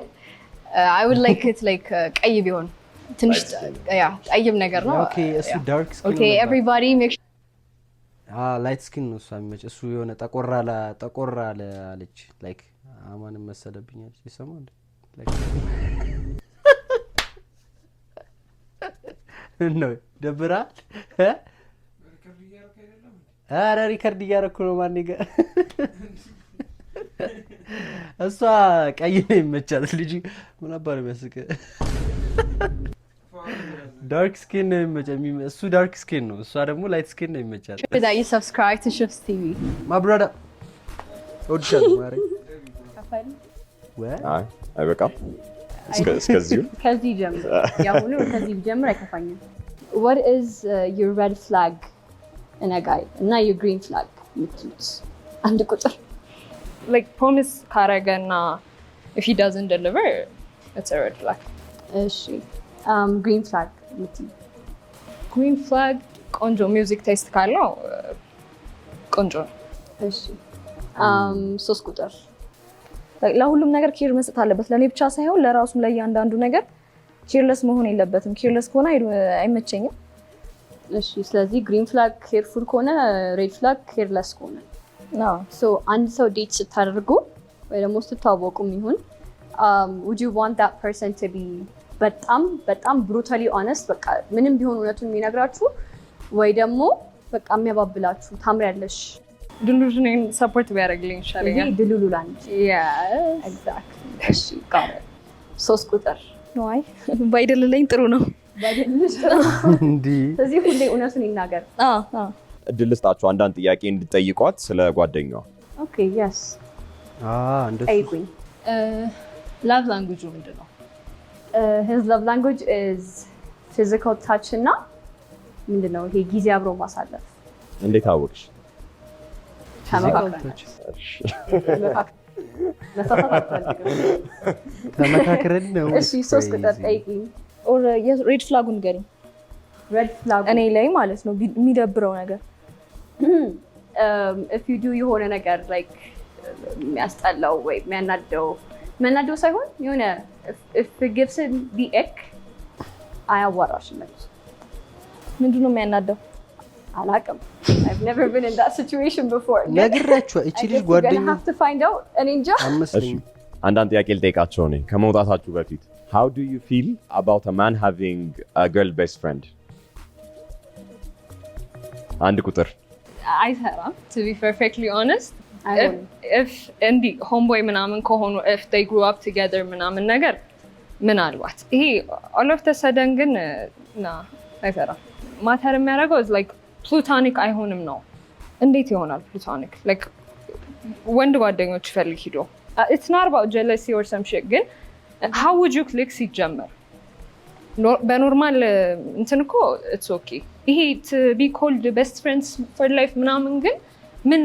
I would like it like ቀይ ቢሆን ትንሽ ቀይም ነገር ነው። Okay, እሱ dark skin Okay, everybody make sure light skin ነው እሱ የሚመች። እሱ የሆነ ጠቆር አለ አለች like አማንም መሰለብኝ አለች። ይሰማል like ነው ደብራል። ኧረ ሪከርድ እያደረኩ ነው። ማን ጋር እሷ ቀይ ነው ይመቻል። ልጅ ምን አባል የሚያስቅ ዳርክ ስኪን ነው ይመቻል። እሱ ዳርክ ስኪን ነው፣ እሷ ደግሞ ላይት ስኪን ነው ይመቻል። that you subscribe to Shifts TV. My brother ኦዲሽን ማሪ አይ አይበቃም። እስከዚሁ ከዚህ ጀምር ያሁኑ ከዚህ ጀምር አይከፋኝም። What is your red flag in a guy እና your green flag ምትሉት አንድ ቁጥር like promise ካረገና if he doesn't deliver it's a red flag. እሺ green flag ምትሉ green flag ቆንጆ ሚውዚክ ቴስት ካለው ቆንጆ ነው። እሺ 3 ቁጥር ለሁሉም ነገር ኬር መስጠት አለበት። ለኔ ብቻ ሳይሆን ለራሱም ለእያንዳንዱ ነገር ኬርለስ መሆን የለበትም። ኬርለስ ከሆነ አይመቸኝም። እሺ ስለዚህ ግሪን ፍላግ ኬርፉል ከሆነ ሬድ ፍላግ ኬርለስ ከሆነ ነው። ሶ አንድ ሰው ዴት ስታደርጉ ወይ ደግሞ ስትታወቁም ይሁን would you want that person to be በጣም brutally honest በቃ ምንም ቢሆን እውነቱን የሚነግራችሁ ወይ ደግሞ በቃ የሚያባብላችሁ ታምሪያለሽ ድሉሉን ሰፖርት ቢያደርግልኝ ይሻለኛል። ይሄ ድሉሉላን yes exactly እሺ ጋር 3 ቁጥር ነው አይ ባይደልልኝ ጥሩ ነው ባይደልልሽ ጥሩ እንዴ ስለዚህ ሁሌ እውነቱን ይናገር እድል ልስጣችሁ አንዳንድ ጥያቄ እንድጠይቋት ስለ ጓደኛዋ። ኦኬ yes እንደሱ ጠይቁኝ love language ምንድን ነው? his love language is physical touch እና ምንድነው ይሄ ጊዜ አብሮ ማሳለፍ። እንዴት አወቅሽ? ተመካክረን ነው። እሺ 3 ቁጥር ጠይቂኝ። ኦር ሬድ ፍላጉን ንገሪኝ። ሬድ ፍላግ እኔ ላይ ማለት ነው የሚደብረው ነገር if you do የሆነ ነገር like የሚያስጠላው ወይ የሚያናደው ሳይሆን የሆነ if it gives him the ick አያዋራሽም ማለት ምንድን ነው የሚያናደው? አላውቅም I've never been in that situation before ነግራችሁ እቺ ልጅ ጓደኛ have to find out እኔ እንጃ እሺ አንዳንድ ጥያቄ ልጠይቃቸው ነኝ ከመውጣታችሁ በፊት how do you feel about a man having a girl best friend? አንድ ቁጥር አይሰራም to be perfectly honest if እንዲህ homeboy ምናምን ከሆኑ if they grew up together ምናምን ነገር ምናልባት ይሄ all of the sudden ግን አይሰራም ማተር የሚያደርገው is like plutonic አይሆንም ነው። እንዴት ይሆናል plutonic? like ወንድ ጓደኞች ፈልግ ሂዶ it's not about jealousy or some shit ግን how would you click ሲጀመር በኖርማል እንትን እኮ it's okay ይሄ to be called best friends for life ምናምን ግን ምን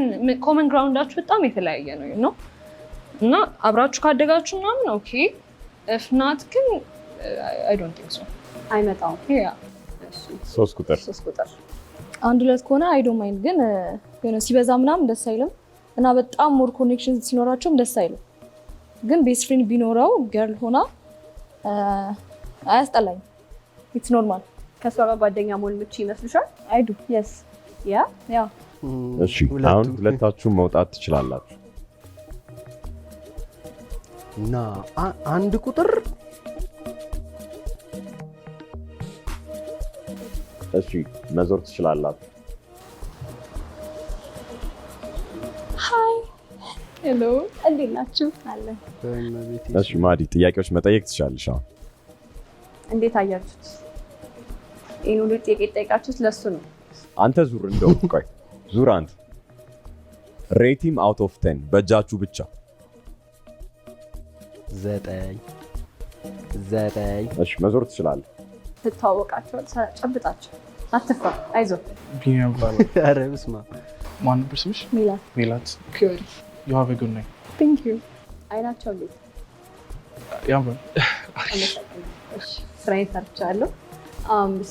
common groundአችሁ በጣም የተለያየ ነው you know እና አብራችሁ ካደጋችሁ ምናምን okay if not ግን I don't think so አይመጣውም። yeah 3 ቁጥር 3 ቁጥር 1-2 ከሆነ አይ ዶንት ማይንድ ግን የሆነ ሲበዛ ምናምን ደስ አይልም እና በጣም ሞር ኮኔክሽን ሲኖራቸውም ደስ አይልም ግን ቤስት ፍሬንድ ቢኖረው ገርል ሆና አያስጠላኝ ኢትስ ኖርማል ከሷ ጋር ጓደኛ መሆን ምቹ ይመስልሻል? አይ ዱ የስ ያ እሺ አሁን ሁለታችሁም መውጣት ትችላላችሁ እና አንድ ቁጥር እሺ መዞር ትችላላችሁ ሃይ ሄሎ እንዴት ናችሁ? አለ እሺ ማዲ ጥያቄዎች መጠየቅ ትችላለሽ አሁን እንዴት አያችሁት? ይሄን ሁሉ ጥያቄ ጠይቃችሁት ለሱ ነው። አንተ ዙር እንደው ቆይ ዙር አንተ ሬቲም አውት ኦፍ 10 በእጃችሁ ብቻ 9 እሺ መዞር ትችላለህ ትተዋወቃቸው ጨብጣቸው አትፍራ አይዞህ ቢኒያም ባላ ኧረ በስመ አብ ማን ነበር ስምሽ? ሜላት good you have a good night thank you አይናቸው እንዴት ያምራል እሺ ስራዬን ሰርቻለሁ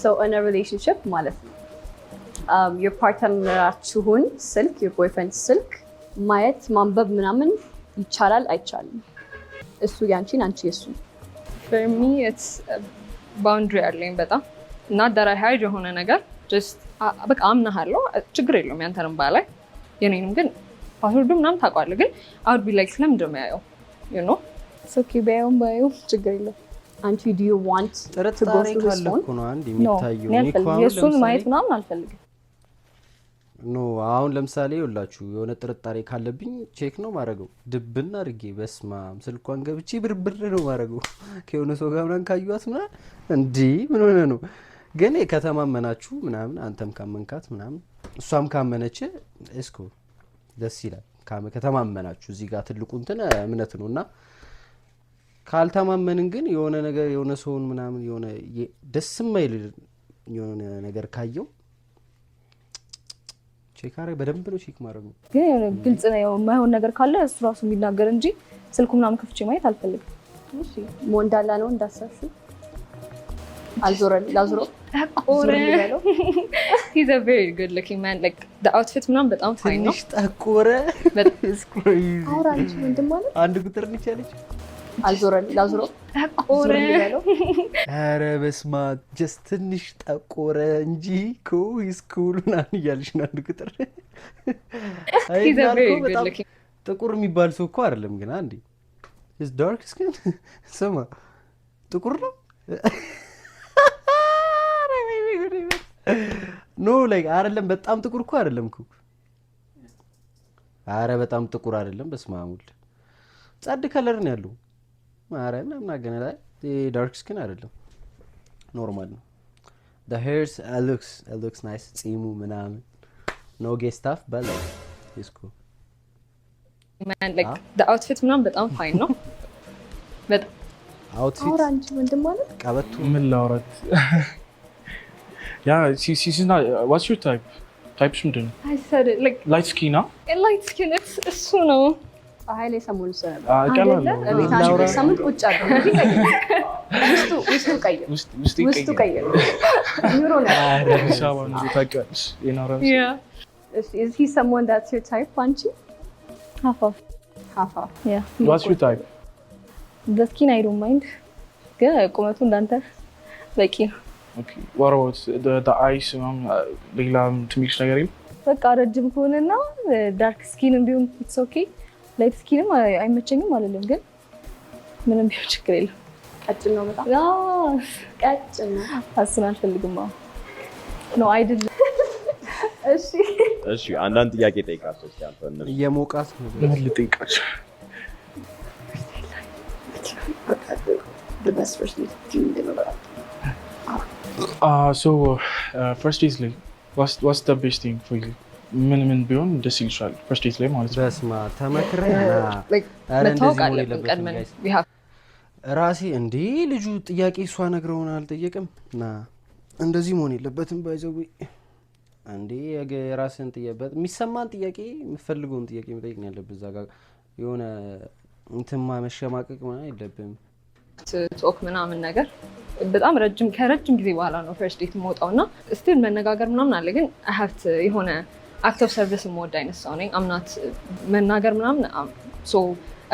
so in a relationship ማለት ነው your partnerአችሁን ስልክ your boyfriend ስልክ ማየት ማንበብ ምናምን ይቻላል አይቻልም? እሱ ያንቺን አንቺ የሱ for me it's boundary አለኝ በጣም እና ደራሃይ የሆነ ነገር just በቃ አምናለሁ ችግር የለውም ያንተንም ባላይ የኔንም ግን ፓስወርዱ ምናምን ታውቃለህ ግን I would be like ስለምንድን ነው ያየው you know it's okay ባየው ችግር የለም አንቺ do you want ጥርጣሬ ካለ እኮ ነው አንድ የሚታየው የእሱን ማየት ምናምን አልፈልግም ኖ አሁን ለምሳሌ ይኸውላችሁ የሆነ ጥርጣሬ ካለብኝ ቼክ ነው ማድረገው ድብን አድርጌ በስማም ስልኳን ገብቼ ብርብር ነው ማድረገው ከሆነ ሰው ጋር ምናምን ካዩት ምናምን እንዴ ምን ሆነ ነው ግን ከተማመናችሁ ምናምን አንተም ካመንካት ምናምን እሷም ካመነች እስኮ ደስ ይላል ከተማመናችሁ እዚህ ጋር ትልቁ እንትን እምነት ነውና ካልተማመንን ግን የሆነ ነገር የሆነ ሰውን ምናምን የሆነ ደስ የማይል የሆነ ነገር ካየው ቼክ አረ በደንብ ነው ቼክ ማድረግ ነው ግን የሆነ ግልጽ ነው የማይሆን ነገር ካለ እሱ ራሱ የሚናገር እንጂ ስልኩ ምናምን ከፍቼ ማየት አልፈልግም እሺ ሞንዳላ ነው እንዳሰብሽ አልዞረን ላዞሮ ጠቆረ he's a very good looking man like the outfit ምናምን በጣም ፋይን ነው ትንሽ ጠቆረ አውራንቺ ምንድን ማለት አንድ ቁጥር ነች ያለች አልዞረን ላዞሮ ጠቆረ ኧረ በስመ አብ ጀስት ትንሽ ጠቆረ እንጂ እኮ ሂስ ኩል ምናምን እያልሽ ነው አንድ ቁጥር he's a very good looking ጥቁር የሚባል ሰው እኮ አይደለም ግን አንዴ his dark skin ስማ ጥቁር ነው ኖ ላይክ አይደለም በጣም ጥቁር እኮ አይደለም እኮ አረ በጣም ጥቁር አይደለም በስማሙል ጸድ ከለር ነው ያለው አረ ምናምን አገነ ላይ ዳርክ ስኪን አይደለም ኖርማል ነው the hairs looks nice ጺሙ ምናምን no gay stuff but like it's cool man like the outfit ምናምን በጣም ፋይን ነው በጣም outfit አውራንቺ ወንድም ማለት ቀበቱ ምን ላውራት yeah she's not what's your type ምንድን ነው I said it like light skin light skin እሱ ነው ፀሐይ ላይ ሰሞኑ ሰነበ ቀላል እቤት አንድ ሳምንት ቁጭ አድርገን ውስጡ ቀይር ኑሮ ነው አዲስ አበባ ነው ታውቂያለሽ የናራ yeah is he someone that's your type አንቺ half Yeah. what's your type The skin I don't mind. ግን ቁመቱ እንዳንተ በቂ ነው። okay what about the eyes ሌላ ትንሽ ነገር የለም በቃ ረጅም ከሆነና ዳርክ ስኪንም ቢሆን it's okay. ላይት ስኪንም አይመቸኝም አይደለም ግን ምንም ቢሆን ችግር የለም። ቀጭን ነው በጣም ቀጭን ነው አስና አልፈልግም ነው አይደለም እሺ አንዳንድ ጥያቄ ጠይቃቸው እስኪ አንተ እነሱ የሞቃት ነው ምን ልጠይቃቸው the best first date do you remember so first days ላይ what's the best thing for you ምን ቢሆን ደስ ይልሻል first days ላይ ማለት ነው በስማ ተመክረና like መታወቅ አለብን ቀድመን we have ራሴ እንዴ ልጁ ጥያቄ እሷ ነግረውና አልጠየቅም ና እንደዚህ መሆን የለበትም ባይዘው አንዴ የራስን ጥያቄ የሚሰማን ጥያቄ የምፈልገውን ጥያቄ መጠየቅ ነው ያለብን እዛ ጋር የሆነ እንትማ መሸማቀቅ ማለት የለብም ቶክ ምናምን ነገር በጣም ከረጅም ጊዜ በኋላ ነው ፈርስት ዴት የምወጣውና ስቲል መነጋገር ምናምን አለ ግን I have to የሆነ አክት ኦፍ ሰርቪስ የምወድ አይነት ሰው ነኝ I'm not መናገር ምናምን so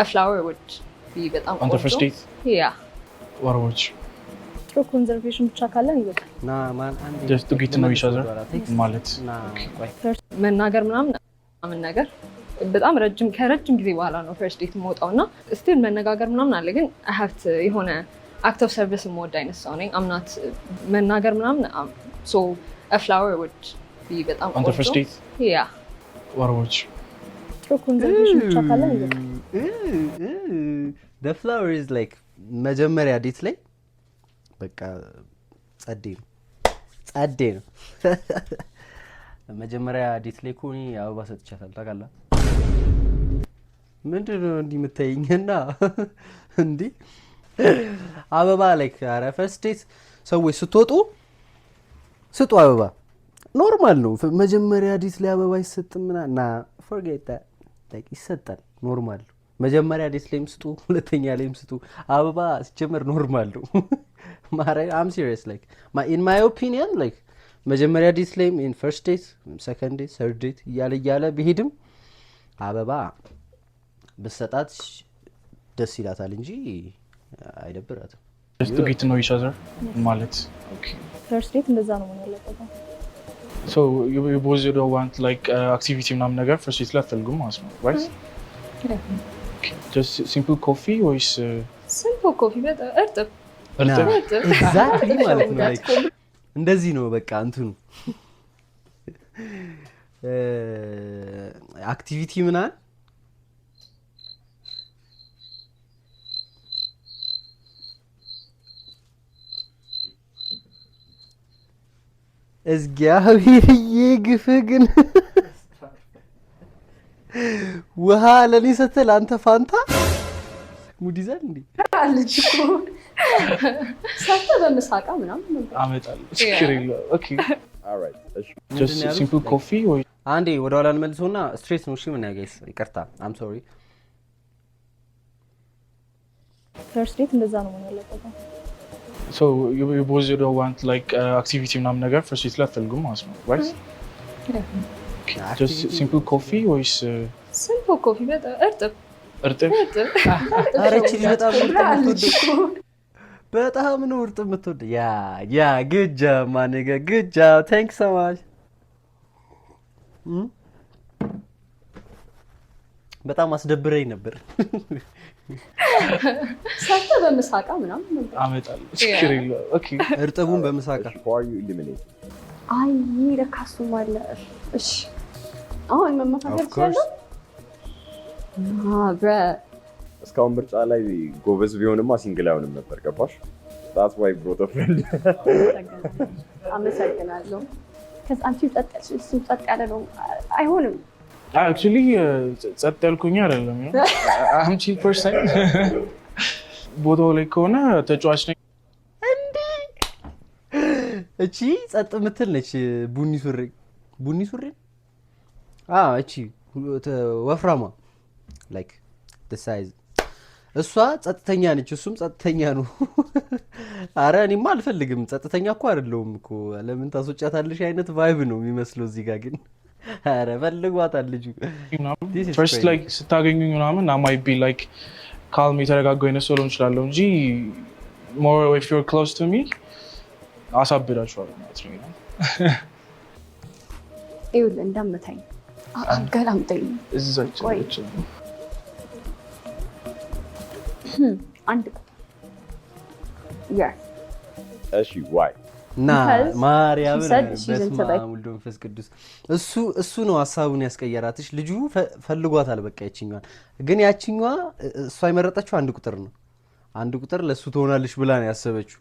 a flower would be በጣም on the first date yeah what about you ጥሩ ኮንዘርቬሽን ብቻ ካለን ይበቃል። ና ማን አንዴ just to get to know each other ማለት ና ቆይ መናገር ምናምን ነገር በጣም ከረጅም ጊዜ በኋላ ነው ፈርስት ዴት የምወጣውና ስቲል መነጋገር ምናምን አለ ግን I have to የሆነ አክት ኦፍ ሰርቪስ የምወድ አይነት ሰው ነኝ I'm not መናገር ምናምን so a flower would be በጣም on the first date yeah what about you ጥሩ ኮንዘርቬሽን ብቻ ካለን ይበቃል። the flower is like መጀመሪያ ዴት ላይ በቃ ጸዴ ነው መጀመሪያ ዴት ላይ እኮ እኔ አበባ ሰጥቻታለሁ ታውቃለህ ምንድነው እንዲህ የምታይኝና እንዴ አበባ ላይ ኧረ ፈርስት ዴት ሰዎች ስትወጡ ስጡ አበባ ኖርማል ነው መጀመሪያ ዴት ላይ አበባ ይሰጥምና ና forget that like ይሰጣል ኖርማል መጀመሪያ ዴት ላይም ስጡ ሁለተኛ ላይም ስጡ አበባ ሲጀመር ኖርማል ነው I'm serious like in my opinion like መጀመሪያ ዴት ላይም in first date second date third date እያለ ቢሄድም አበባ በሰጣት ደስ ይላታል እንጂ አይደብራትም just to get to know each other ማለት okay ፈርስት ዴት እንደዛ ነው ማለት ያለበት። so you both don't want like activity ምናምን ነገር first date ላይ አትፈልጉም ማለት ነው right just simple coffee or is simple coffee በጣም እርጥብ exactly ማለት ነው like እንደዚህ ነው በቃ እንትኑ አክቲቪቲ ምናምን እግዚአብሔር ይግፍህ ግን ውሃ ለኔ ስትል አንተ ፋንታ ሙድ ይዛል እንዴ አለች እኮ ሳታ በመሳቃ ምናምን አመጣለሁ ችግር የለውም okay all right just simple coffee or አንዴ ወደ ኋላ እንመልሰውና ስትሬት ነው እሺ ምን ያገይስ ይቅርታ I'm sorry ፈርስት ዴት እንደዛ ነው ማለት ያለበት። so you both don't want like activity ምናምን ነገር first date ላይ አትፈልጉም ማለት ነው right just simple coffee or is simple coffee በጣም እርጥብ አረቺ በጣም በጣም ነው እርጥብ የምትወድ ያ good job my nigga good job thanks so much በጣም አስደብረኝ ነበር። ሰርተ በምሳቃ ምናምን አመጣለሁ ችግር የለውም። ኦኬ እርጥቡን በምሳቃ Who are you eliminating? አይ ለካሱም አለ። እሺ አሁን መመካከል Of course. ይችላል። እስካሁን ምርጫ ላይ ጎበዝ ቢሆንማ ሲንግል አይሆንም ነበር። ገባሽ? That's why I brought a friend. አመሰግናለሁ። ከዛ አንቺ ጸጥ እሱ ጸጥ ያለ ነው አይሆንም። አክቹሊ ጸጥ ያልኩኝ አይደለም ነው አም ቺል ፐርሰን ቦታው ላይ ከሆነ ተጫዋች ነኝ። እቺ ጸጥ ምትል ነች። ቡኒ ሱሪ እቺ ወፍራማ ላይክ the size እሷ ጸጥተኛ ነች፣ እሱም ጸጥተኛ ነው። አረ እኔማ አልፈልግም። ጸጥተኛ እኮ አይደለሁም እኮ ለምን ታስወጫታለሽ አይነት ቫይብ ነው የሚመስለው እዚህ ጋር ግን አረ ፈልጓታል ልጁ። ፈርስት ላይክ ስታገኙኝ ምናምን I might be like calm የተረጋጋው አይነት ሰው ልሆን እችላለሁ እንጂ more if you're close to me አሳብዳችኋለሁ ማለት ነው። ይኸውልህ እንዳመታኝ አገላምጠኝ እዛች አንድ እሺ why? ና Because ማርያም she said she's into like- ወልድ መንፈስ ቅዱስ እሱ ነው ሐሳቡን ያስቀየራትሽ። ልጁ ፈልጓታል በቃ ያቺኛዋ። ግን ያቺኛዋ እሷ የመረጠችው አንድ ቁጥር ነው። አንድ ቁጥር ለሱ ትሆናለች ብላ ነው ያሰበችው።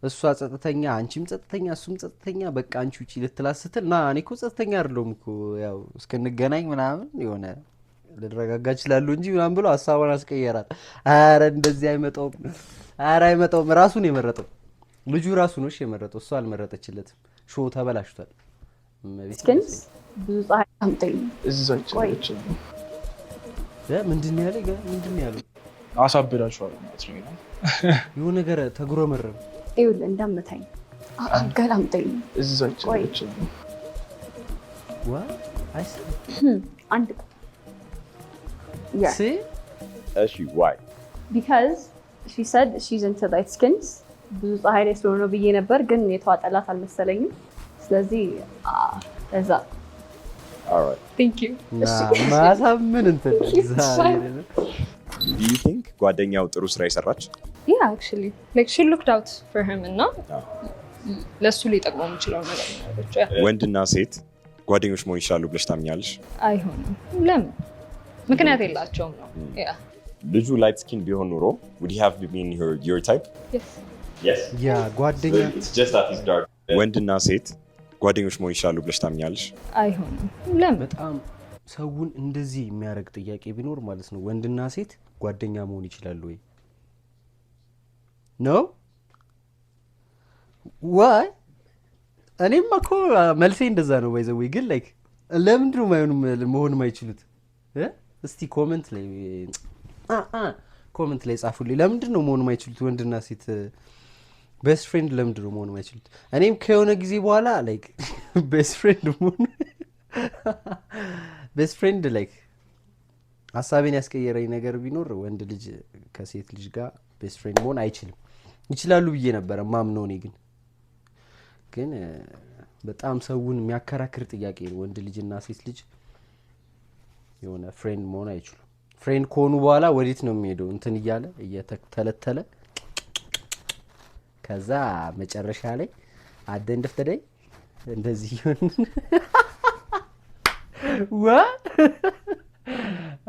እሷ ጸጥተኛ፣ አንቺም ጸጥተኛ፣ እሱም ጸጥተኛ፣ በቃ አንቺ ውጪ ልትላት ስትል ና እኔ እኮ ጸጥተኛ አይደለሁም እኮ ያው እስክንገናኝ ምናምን የሆነ ልረጋጋ እችላለሁ እንጂ ምናምን ብሎ ሐሳቡን አስቀየራት። አረ እንደዚህ አይመጣውም፣ አረ አይመጣውም። ራሱ ነው የመረጠው ልጁ ራሱ ነው የመረጠው፣ እሷ አልመረጠችለትም። ሾው ተበላሽቷል። ግን ብዙ ፀሐይ አምጠኝ እዛች ምንድን ያለው አሳብዳችኋለሁ ማለት ነው። የሆነ ነገር ተጉረመረም። ይኸውልህ እንዳመታኝ አገላምጠኝ እዛች ዋ አይስ አንድ ሲ እሺ why? because she said she's into light skins ብዙ ፀሐይ ላይ ስለሆነ ነው ብዬ ነበር፣ ግን የተዋጠላት አልመሰለኝም። ስለዚህ እዛ Alright. thank you ማሳምን እንትን Do you think ጓደኛው ጥሩ ስራ ይሰራች? yeah actually like she looked out for him እና ለሱ ሊጠቅመው የሚችለው ነገር ነው ያለችው። ወንድና ሴት ጓደኞች መሆን ይችላሉ ብለሽ ታምኛለሽ? አይሆንም። ለምን? ምክንያት የላቸውም ነው። ያ ልጁ ላይት ስኪን ቢሆን ኑሮ would he have been your type? yes Yes. ያ ጓደኛ It's just that he's dark. ወንድና ሴት ጓደኞች መሆን ይችላሉ ብለሽ ታምኛለሽ? አይሆንም። ለምን? በጣም ሰውን እንደዚህ የሚያደርግ ጥያቄ ቢኖር ማለት ነው ወንድና ሴት ጓደኛ መሆን ይችላሉ ወይ ነው? ዋይ እኔማ እኮ መልሴ እንደዛ ነው። ባይዘው ግን ላይክ ለምንድን ነው መሆን የማይችሉት? እስቲ ኮመንት ላይ ጻፉልኝ። ለምንድን ነው መሆን የማይችሉት ወንድና ሴት ቤስት ፍሬንድ? ለምንድን ነው መሆን የማይችሉት? እኔም ከሆነ ጊዜ በኋላ ላይክ ቤስት ፍሬንድ መሆን ቤስት ፍሬንድ ላይክ ሀሳቤን ያስቀየረኝ ነገር ቢኖር ወንድ ልጅ ከሴት ልጅ ጋር ቤስት ፍሬንድ መሆን አይችልም። ይችላሉ ብዬ ነበረ ማምነው። እኔ ግን በጣም ሰውን የሚያከራክር ጥያቄ ነው። ወንድ ልጅና ሴት ልጅ የሆነ ፍሬንድ መሆን አይችሉም። ፍሬንድ ከሆኑ በኋላ ወዴት ነው የሚሄደው? እንትን እያለ እየተተለተለ ከዛ መጨረሻ ላይ አደንድ ፍተደይ እንደዚህ ይሆን ዋ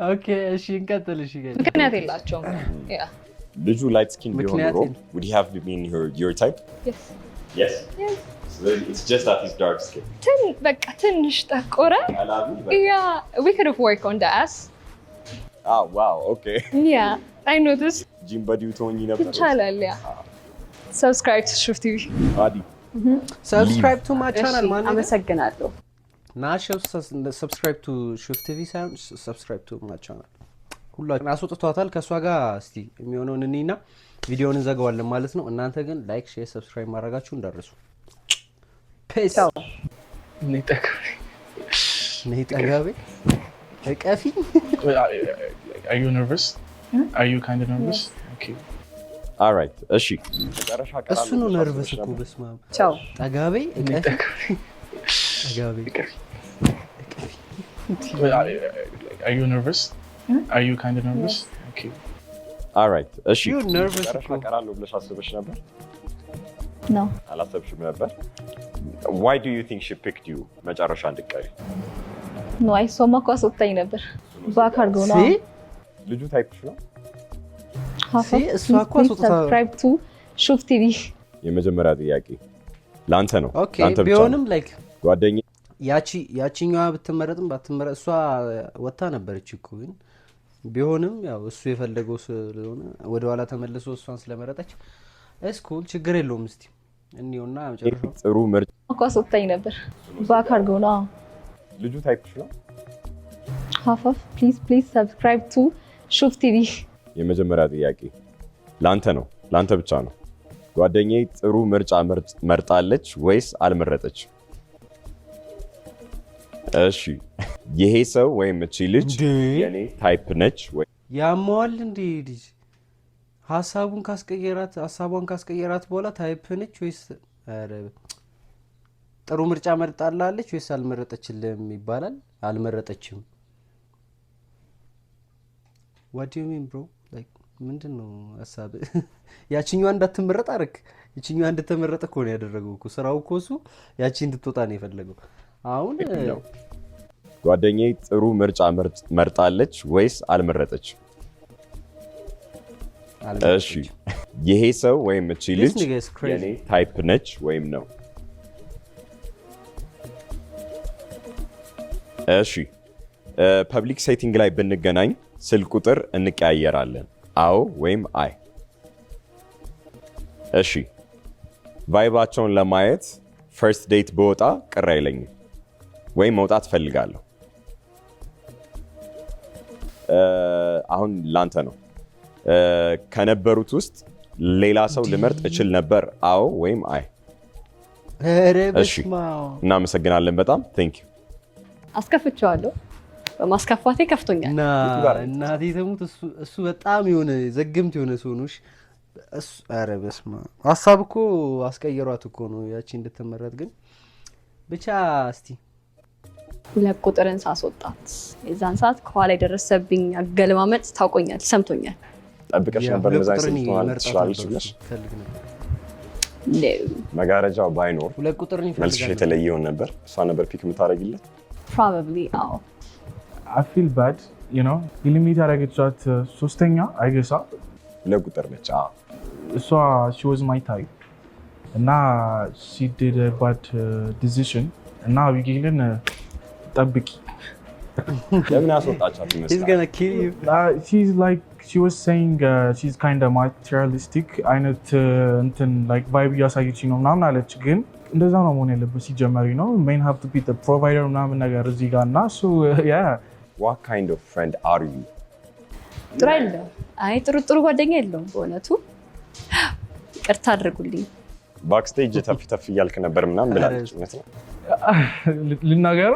ኦኬ እሺ እንቀጥል። እሺ ምክንያት የላቸውም ነው። ያ ልጁ ላይት ስኪን ቢሆን ኑሮ would he have been your type? yes Yes. So it's just that he's dark skin. በቃ ትንሽ ጠቆረ። yeah we could have worked on the ass. Ah wow, okay. yeah I noticed. ጂም በዲው ተወኝ ነበር። ይቻላል። ያ subscribe to Shuf TV. አዲ subscribe to my channel ማን ነው? አመሰግናለሁ። ናሽው subscribe to Shuf TV ሳይሆን subscribe to my channel። ሁላችሁም አስወጥቷታል ከሷ ጋር። እስቲ የሚሆነውን እኔና ቪዲዮውን እንዘጋዋለን ማለት ነው። እናንተ ግን ላይክ፣ ሼር፣ ሰብስክራይብ ማድረጋችሁ እንዳትረሱ። ፔስ ነይ ጠጋቤ እቀፊ። Are you nervous? Are you kind of nervous? Okay. All right. እሺ መጨረሻ ቀራል። እሱ ነው ነርቨስ እኮ በስመ አብ። ቻው ጠጋቤ እቀፊ። ጠጋቤ Are you nervous? Are you kind of nervous? Okay. All right. እሺ You nervous መጨረሻ ቀራለሁ ብለሽ አስበሽ ነበር? No. አላሰብሽም ነበር? Why do you think she picked you? መጨረሻ እንድትቀሪ No, I saw እኮ አስወጣኝ ነበር። ባክ አድርገው ነው። ልጁ ታይፕሽ ነው? እሷ እኮ አስወጥታ subscribe to ሹፍ ቲቪ። የመጀመሪያ ጥያቄ ለአንተ ነው። ኦኬ ለአንተ ብቻ ቢሆንም ነው። ላይክ ጓደኛዬ ያቺኛዋ ብትመረጥም ባትመረጥ እሷ ወታ ነበረች እኮ ግን ቢሆንም ያው እሱ የፈለገው ስለሆነ ወደኋላ ተመልሶ እሷን ስለመረጠች እስኩል ችግር የለውም። እስቲ እንየውና መጨረሻው ጥሩ ምርጫ እኮ አስወጣኝ ነበር። ባክ አድርገው ነው። ልጁ ታይፕሽ ነው? ሀፋፍ ፕሊዝ subscribe to ሹፍ ቲቪ። የመጀመሪያ ጥያቄ ለአንተ ነው። ለአንተ ብቻ ነው። ጓደኛዬ ጥሩ ምርጫ መርጣለች ወይስ አልመረጠች? እሺ ይሄ ሰው ወይም እቺ ልጅ የኔ ታይፕ ነች ወይ? ያማዋል እንዴ ልጅ ሀሳቧን ካስቀየራት በኋላ ታይፕ ነች ወይስ አረ ጥሩ ምርጫ መርጣላለች ወይስ አልመረጠችልም ይባላል? አልመረጠችም። What do you mean bro? Like ምንድነው ሐሳብ? ያቺኛዋ እንዳትመረጥ አረክ። ያቺኛዋ እንድትመረጥ እኮ ነው ያደረገው እኮ ስራው እኮ እሱ ያቺ እንድትወጣ ነው የፈለገው። አሁን ጓደኛዬ ጥሩ ምርጫ መርጣለች ወይስ አልመረጠች? እሺ ይሄ ሰው ወይም እቺ ልጅ የኔ ታይፕ ነች ወይም ነው? እሺ ፐብሊክ ሴቲንግ ላይ ብንገናኝ ስልክ ቁጥር እንቀያየራለን፣ አዎ ወይም አይ? እሺ ቫይባቸውን ለማየት ፈርስት ዴት በወጣ ቅር አይለኝም ወይም መውጣት ፈልጋለሁ? አሁን ላንተ ነው። ከነበሩት ውስጥ ሌላ ሰው ልመርጥ እችል ነበር፣ አዎ ወይም አይ? እሺ እናመሰግናለን በጣም ቴንክ ዩ። አስከፍቼዋለሁ። በማስከፋቴ ከፍቶኛል። እናቴ ተሙት። እሱ በጣም የሆነ ዘግምት የሆነ ሰው ነው። እሱ ኧረ በስመ አብ ሀሳብ እኮ አስቀየሯት እኮ ነው ያቺ እንድትመረጥ። ግን ብቻ እስቲ 2 ቁጥርን ሳስወጣት የዛን ሰዓት ከኋላ የደረሰብኝ አገለማመጥ ታውቆኛል፣ ሰምቶኛል። ጠብቀሽ ነበር ለዛይ ሲሆን ትችላለሽ ብለሽ መጋረጃው ባይኖር 2 ቁጥርን ይፈልጋል መልስሽ የተለየ ይሆን ነበር? እሷ ነበር ፒክ የምታደርጊለት? probably አዎ። I feel bad, you know. ኢሊሚት ያደረገቻት ሶስተኛ አይገሳ 2 ቁጥር ነች። እሷ she was my type እና she did a bad decision እና አቢጌልን ጠብቂ። ለምን ያስወጣቻት ይመስላል? He's gonna kill you. She's like she was saying she's kind of materialistic አይነት እንትን like vibe እያሳየችኝ ነው ምናምን አለች። ግን እንደዛ ነው መሆን ያለበት ሲጀመር ነው main have to be the provider ምናምን ነገር እዚህ ጋር እና so yeah. What kind of friend are you? ጥሩ አይደለም። አይ ጥሩ ጓደኛ የለውም በእውነቱ። ይቅርታ አድርጉልኝ። ባክስቴጅ ተፍ እያልክ ነበር ምናምን ብላለች። እውነት ነው ልናገር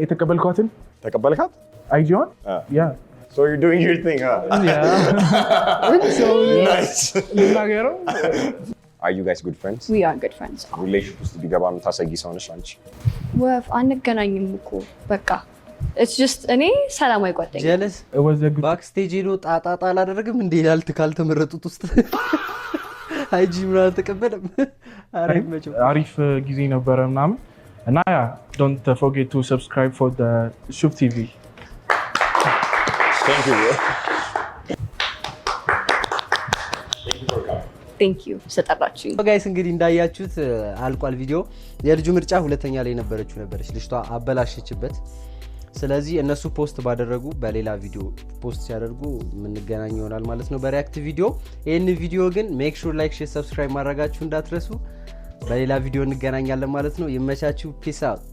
የተቀበልኳትን ተቀበልካት? አይጂዋን ያ So you're doing your thing, huh? Yeah. So nice. ልናገረው Are you guys good friends? We are good friends. Relationship ውስጥ ቢገባ የምታሰጊ ሰው ነሽ አንቺ? ወፍ አንገናኝም እኮ በቃ it's just እኔ ሰላማዊ ጓደኛ ጀለስ it was a good ባክስቴጅ ሄዶ ጣጣጣ አላደረግም እንዴ ያልት ካልተመረጡት ውስጥ አይጂ ምናምን ተቀበለም። አሪፍ ጊዜ ነበረ ምናምን እና ያ don't forget to subscribe for the ሹፍ TV. Thank you. thank you ስለጠራችሁኝ። ጋይስ እንግዲህ እንዳያችሁት አልቋል ቪዲዮ። የልጁ ምርጫ ሁለተኛ ላይ ነበረች ልጅቷ አበላሸችበት። ስለዚህ እነሱ ፖስት ባደረጉ በሌላ ቪዲዮ ፖስት ሲያደርጉ የምንገናኝ ይሆናል ማለት ነው በሪያክት ቪዲዮ። ይህን ቪዲዮ ግን ሜክ ሹር ላይክ፣ ሼር፣ ሰብስክራይብ ማድረጋችሁ እንዳትረሱ። በሌላ ቪዲዮ እንገናኛለን ማለት ነው። ይመቻችሁ። ፒስ አውት።